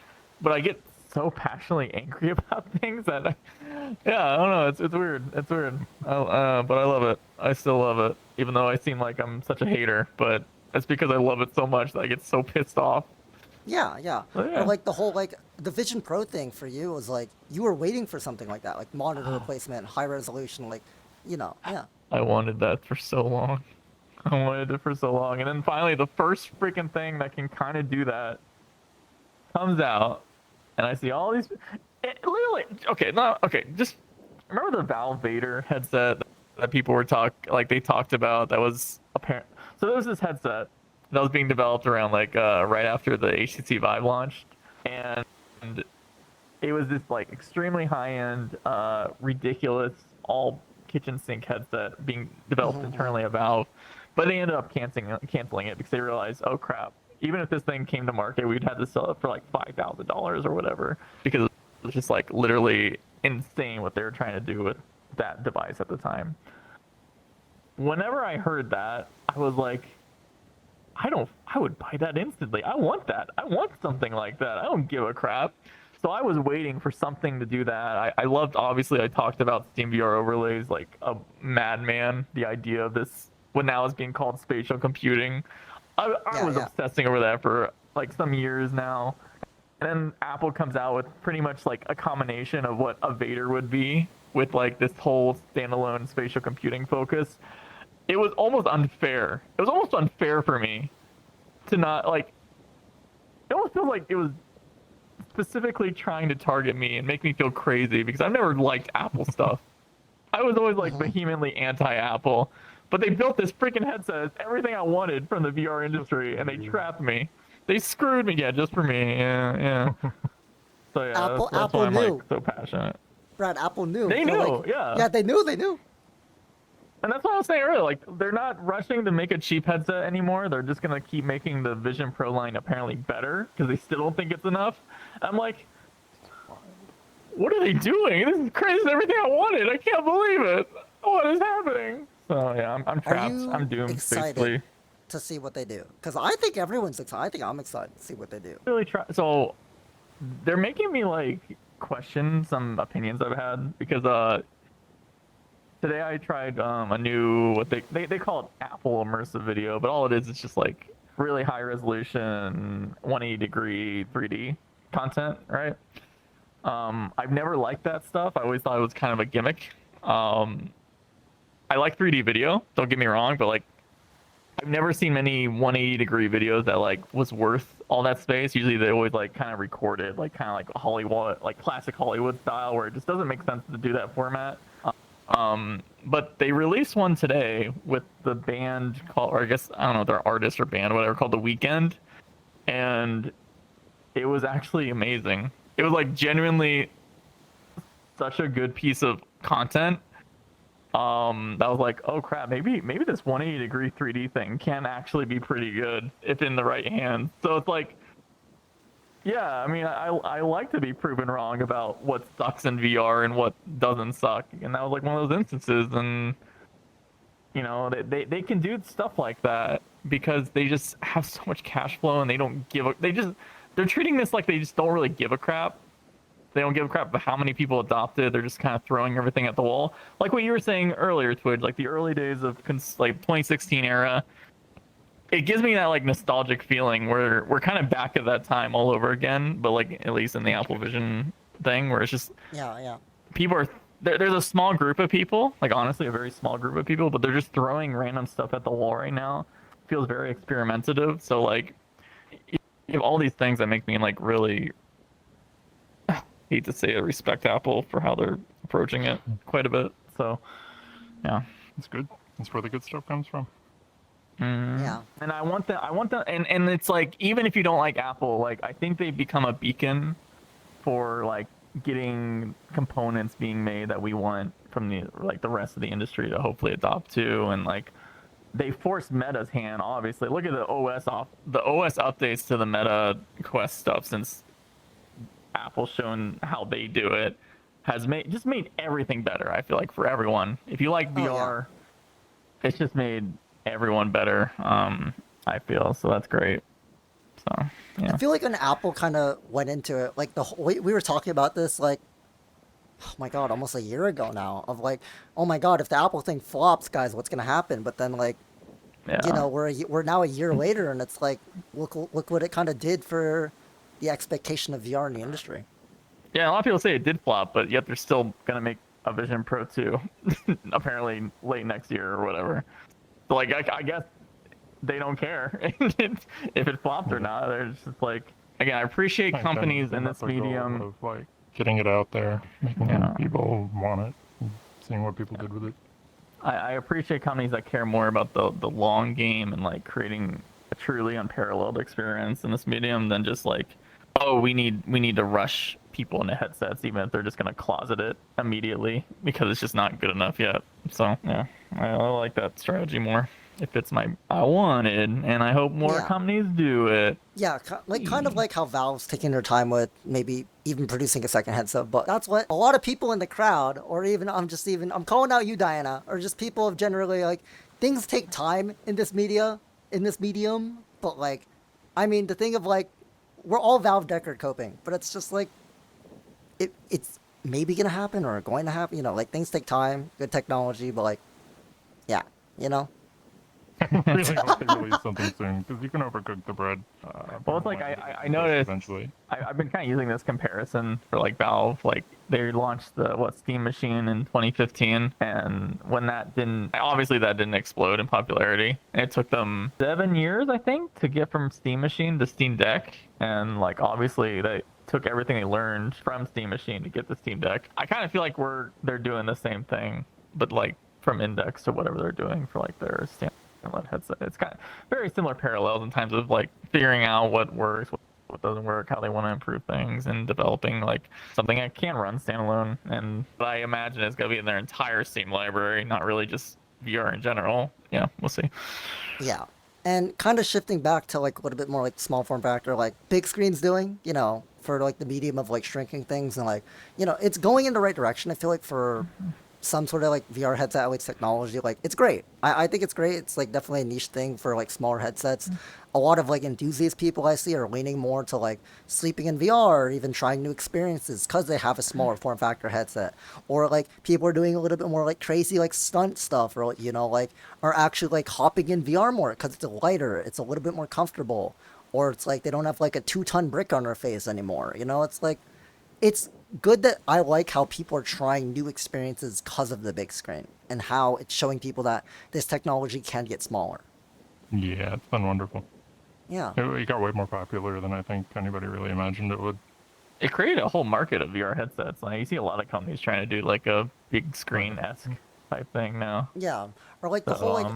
but I get so passionately angry about things that I don't know. It's weird. It's weird. But I love it. I still love it, even though I seem like I'm such a hater. But it's because I love it so much that I get so pissed off. Yeah. Or like the whole like the Vision Pro thing for you was like you were waiting for something like that, like monitor replacement, high resolution, like yeah. I wanted that for so long. I wanted it for so long, and then finally the first freaking thing that can kind of do that comes out, and I see all these. Literally, just remember the Valve Vader headset that people were they talked about that was apparent. So there was this headset that was being developed around right after the HTC Vive launched, and it was this like extremely high-end, ridiculous all kitchen sink headset being developed internally at Valve, but they ended up canceling it because they realized, oh crap, even if this thing came to market, we'd have to sell it for like $5,000 or whatever, because it was just like literally insane what they were trying to do with that device at the time. Whenever I heard that, I was like, I would buy that instantly. I want that. I want something like that. I don't give a crap. So I was waiting for something to do that. I loved, obviously, I talked about Steam VR overlays like a madman, the idea of this, what now is being called spatial computing. I was obsessing over that for like some years now. And then Apple comes out with pretty much like a combination of what a Vader would be with like this whole standalone spatial computing focus. It was almost unfair. It was almost unfair for me to not like, it almost feels like it was specifically trying to target me and make me feel crazy because I've never liked Apple stuff. I was always like vehemently anti-Apple, but they built this freaking headset. It's everything I wanted from the VR industry, and they trapped me. They screwed me. Yeah, just for me. Yeah. So yeah, that's why I'm like so passionate. Brad, Apple knew. They knew, yeah. Yeah, they knew. And that's what I was saying earlier. Like, they're not rushing to make a cheap headset anymore. They're just gonna keep making the Vision Pro line apparently better because they still don't think it's enough. I'm like, what are they doing? This is crazy. It's everything I wanted. I can't believe it. What is happening? So yeah, I'm trapped. I'm doomed. Basically. To see what they do? Because I think everyone's excited. I think I'm excited to see what they do. Really try. So they're making me like question some opinions I've had because today I tried a new what they call it Apple immersive video, but all it is just like really high resolution 180-degree 3D content, right? I've never liked that stuff. I always thought it was kind of a gimmick. I like 3D video, don't get me wrong, but like I've never seen many 180-degree videos that like was worth all that space. Usually they always like kind of recorded, like kind of like Hollywood, like classic Hollywood style, where it just doesn't make sense to do that format. But they released one today with the band called, or I guess I don't know if they're artist or band, whatever, called The Weeknd, and it was actually amazing. It was like genuinely such a good piece of content. That was like, oh crap, maybe this 180-degree 3D thing can actually be pretty good if in the right hands. So it's like, yeah, I mean, I like to be proven wrong about what sucks in VR and what doesn't suck, and that was like one of those instances. And you know, they can do stuff like that because they just have so much cash flow and they don't give a, they're treating this like they just don't really give a crap. They don't give a crap about how many people adopt it. They're just kind of throwing everything at the wall. Like what you were saying earlier, Twidge, like the early days of like 2016 era. It gives me that like nostalgic feeling where we're kind of back at that time all over again, but like at least in the Apple Vision thing where it's just people are there's a small group of people, like honestly a very small group of people, but they're just throwing random stuff at the wall right now. It feels very experimentative. So like you have all these things that make me like really hate to say it, respect Apple for how they're approaching it quite a bit. So yeah, it's good. That's where the good stuff comes from. Yeah. And I want that, and it's like, even if you don't like Apple, like I think they've become a beacon for like getting components being made that we want from the like the rest of the industry to hopefully adopt to. And like they forced Meta's hand, obviously. Look at the OS updates to the Meta Quest stuff since Apple's shown how they do it has made everything better. I feel like for everyone, if you like VR, it's just made everyone better. I feel so that's great. So yeah, I feel like when Apple kind of went into it, like the whole, we were talking about this like, oh my god, almost a year ago now, of like, oh my god, if the Apple thing flops, guys, what's gonna happen? But then like, you know, we're now a year later, and it's like, look what it kind of did for the expectation of VR in the industry. Yeah, a lot of people say it did flop, but yet they're still gonna make a Vision Pro 2 apparently late next year or whatever. So like I guess they don't care if it flopped or not. They're just like, again, I appreciate companies in this medium of like getting it out there, making people want it, and seeing what people did with it. I appreciate companies that care more about the long game and like creating a truly unparalleled experience in this medium than just like, oh, we need to rush people into headsets even if they're just gonna closet it immediately because it's just not good enough yet. So yeah, I like that strategy more. It fits I wanted, and I hope more companies do it. Yeah, like kind of like how Valve's taking their time with maybe even producing a second headset, but that's what a lot of people in the crowd, or even I'm calling out you, Diana, or just people have generally like, things take time in this medium, but like, I mean, the thing of like, we're all Valve Deckard coping, but it's just like, it's maybe gonna happen or going to happen, you know, like things take time, good technology, but like, yeah, you know. Really hope they release something soon because you can overcook the bread. Well, it's like I noticed. Eventually, I've been kind of using this comparison for like Valve. Like they launched the Steam Machine in 2015, and when that didn't explode in popularity, and it took them 7 years, I think, to get from Steam Machine to Steam Deck, and like obviously they took everything they learned from Steam Machine to get the Steam Deck. I kind of feel like they're doing the same thing, but like from Index to whatever they're doing for like their OLED headset. It's kind of very similar parallels in terms of like figuring out what works, what doesn't work, how they want to improve things, and developing like something that can run standalone. And I imagine it's gonna be in their entire Steam library, not really just VR in general. Yeah, we'll see. Yeah. And kind of shifting back to like a little bit more like small form factor, like big screen's doing, you know, for like the medium of like shrinking things and like, you know, it's going in the right direction. I feel like for some sort of like VR headset at least technology, like it's great. I think it's great. It's like definitely a niche thing for like smaller headsets. A lot of like enthusiast people I see are leaning more to like sleeping in VR or even trying new experiences because they have a smaller form factor headset. Or like people are doing a little bit more like crazy like stunt stuff or, you know, like are actually like hopping in VR more because it's lighter, it's a little bit more comfortable. Or it's like they don't have like a 2-ton brick on their face anymore. You know, it's like, it's good that I like how people are trying new experiences because of the big screen and how it's showing people that this technology can get smaller. Yeah, it's been wonderful. Yeah. It got way more popular than I think anybody really imagined it would. It created a whole market of VR headsets. Like you see a lot of companies trying to do like a big screen-esque type thing now. Yeah. Or like the So, whole like,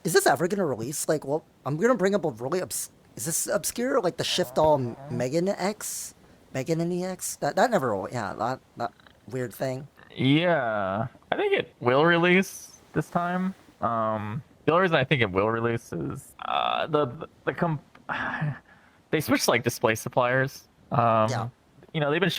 is this ever gonna release? Like, well, I'm gonna bring up a really is this obscure? Like the Shift All MeganeX, MeganeX. That never. Yeah, that weird thing. yeah, I think it will release this time. The only reason I think it will release is they switched like display suppliers. Yeah. You know, they've been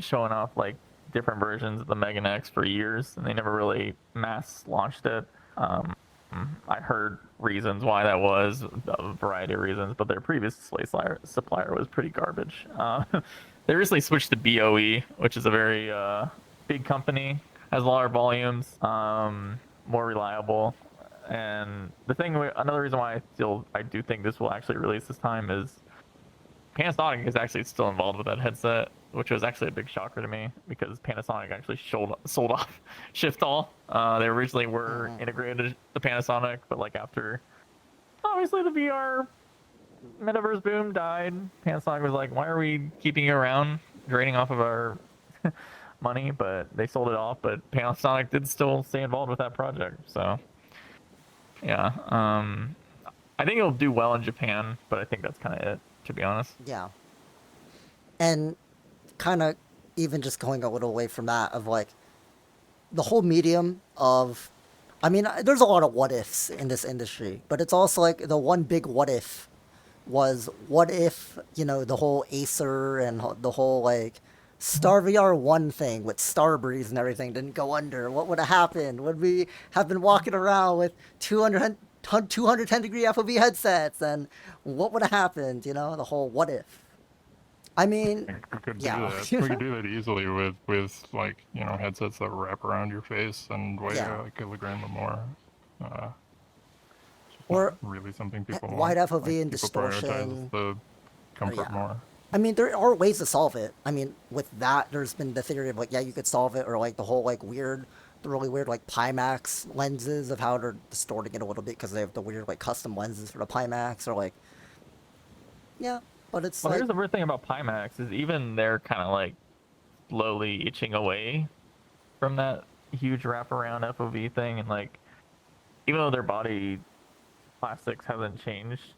showing off like different versions of the MeganeX for years, and they never really mass launched it. I heard reasons why that was, a variety of reasons, but their previous display supplier was pretty garbage. They recently switched to BOE, which is a very big company, has larger volumes, more reliable. And another reason why I do think this will actually release this time is Panasonic is actually still involved with that headset, which was actually a big shocker to me because Panasonic actually sold off Shift All. They originally were integrated to Panasonic, but like after obviously the VR metaverse boom died, Panasonic was like, why are we keeping you around, draining off of our money? But they sold it off, but Panasonic did still stay involved with that project. So yeah, I think it'll do well in Japan, but I think that's kind of it, to be honest. Yeah. And kind of even just going a little away from that of like the whole medium of, I mean, there's a lot of what ifs in this industry, but it's also like the one big what if was what if, you know, the whole Acer and the whole like Star VR 1 thing with Starbreeze and everything didn't go under. What would have happened? Would we have been walking around with 210 degree FOV headsets and what would have happened? You know, the whole what if. I mean, We could do yeah. that. We could do that easily with like, you know, headsets that wrap around your face and weigh Yeah. a kilogram or more. It's Or not really something people wide want. FOV Like, and people distortion. prioritize the comfort yeah. more. I mean, there are ways to solve it. I mean, with that, there's been the theory of like, yeah, you could solve it, or like the whole like the really weird like Pimax lenses of how they're distorting it a little bit because they have the weird like custom lenses for the Pimax, or like, yeah, but it's Well, like, here's the weird thing about Pimax is even they're kind of like slowly itching away from that huge wraparound FOV thing, and like even though their body plastics hasn't changed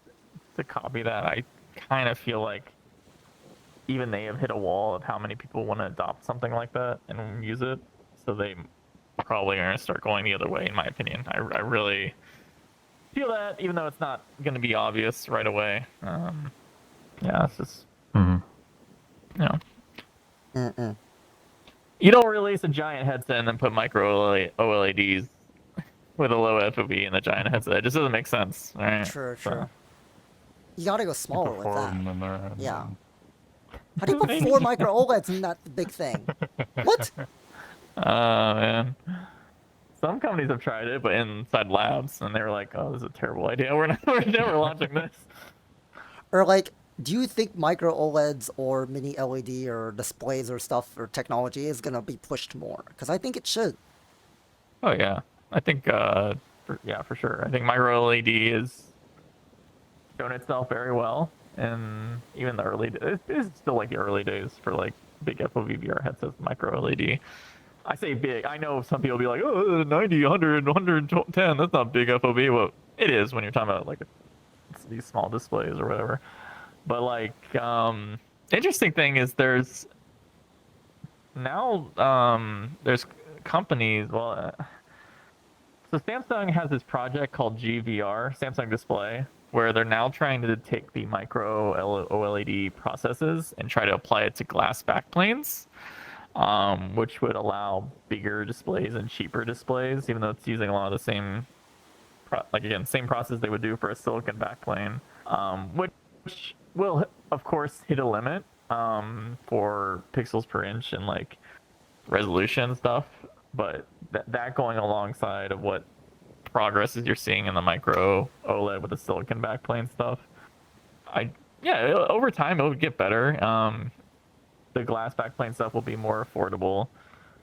to copy that, I kind of feel like even they have hit a wall of how many people want to adopt something like that and use it. So they probably are going to start going the other way, in my opinion. I really feel that, even though it's not going to be obvious right away. Yeah, it's just, you know. You don't release a giant headset and then put micro OLEDs with a low FOV in the giant headset. It just doesn't make sense. All right? true. So, You gotta go smaller Put with four of that. them in there. Yeah. How do you put 4 micro OLEDs in that big thing? What? man. Some companies have tried it, but inside labs, and they were like, "Oh, this is a terrible idea. We're never launching this." Or like, do you think micro OLEDs or mini LED or displays or stuff or technology is gonna be pushed more? Because I think it should. Oh yeah, I think for sure. I think micro LED is shown itself very well, and even the early days, it's still like the early days for like big FOV VR headsets, micro LED. I say big. I know some people be like, oh, 90, 100, 110. That's not big FOV. Well, it is when you're talking about like these small displays or whatever. But like, interesting thing is there's companies. Well, so Samsung has this project called GVR, Samsung Display, where they're now trying to take the micro OLED processes and try to apply it to glass backplanes, which would allow bigger displays and cheaper displays, even though it's using a lot of the same, same process they would do for a silicon backplane, which will, of course, hit a limit for pixels per inch and like resolution stuff. But that going alongside of what progresses you're seeing in the micro OLED with the silicon backplane stuff, over time it would get better. The glass backplane stuff will be more affordable.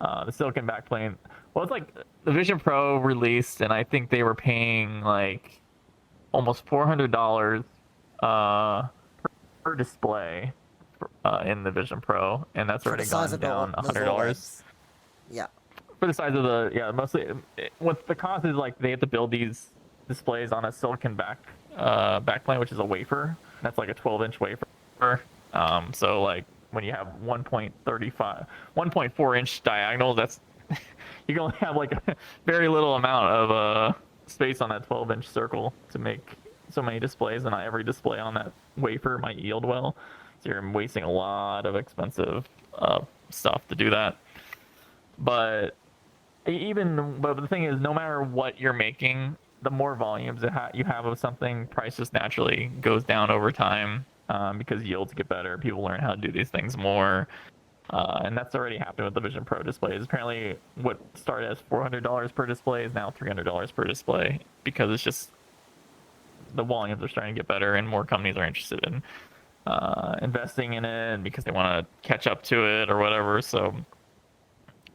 The silicon backplane, well, it's like the Vision Pro released, and I think they were paying like almost $400 per display in the Vision Pro, and that's already gone down $100. Yeah. For the size of the, mostly what the cost is, like they have to build these displays on a silicon backplane, which is a wafer. That's like a 12-inch wafer. So like when you have 1.4 inch diagonal, that's you can only have like a very little amount of space on that 12-inch circle to make so many displays, and not every display on that wafer might yield well. So you're wasting a lot of expensive stuff to do that. But the thing is, no matter what you're making, the more volumes you have of something, price just naturally goes down over time, because yields get better. People learn how to do these things more, and that's already happened with the Vision Pro displays. Apparently, what started as $400 per display is now $300 per display, because it's just the volumes are starting to get better, and more companies are interested in investing in it, and because they want to catch up to it or whatever. So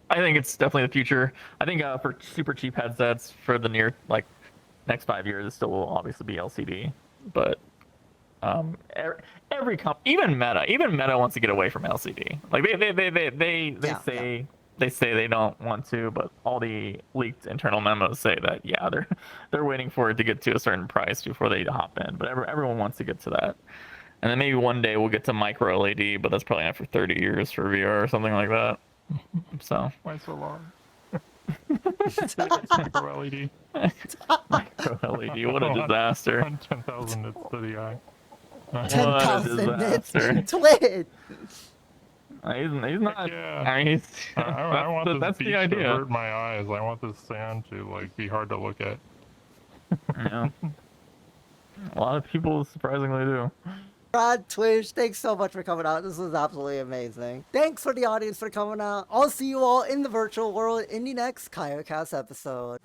I think it's definitely the future. I think for super cheap headsets for the next 5 years, it still will obviously be LCD. But every even Meta wants to get away from LCD. Like they say they don't want to, but all the leaked internal memos say that they're waiting for it to get to a certain price before they hop in. But everyone wants to get to that. And then maybe one day we'll get to micro LED, but that's probably not for 30 years for VR or something like that. So why so long? Micro LED. Micro LED, what a disaster. 10,000 nits to the eye. 10,000 nits to Twidge. He's not. Yeah. I mean, I want this beach the idea. to hurt my eyes. I want this sand to like be hard to look at. Yeah. A lot of people surprisingly do. Brad, Twidge, thanks so much for coming out. This was absolutely amazing. Thanks for the audience for coming out. I'll see you all in the virtual world in the next KaiyoCast episode.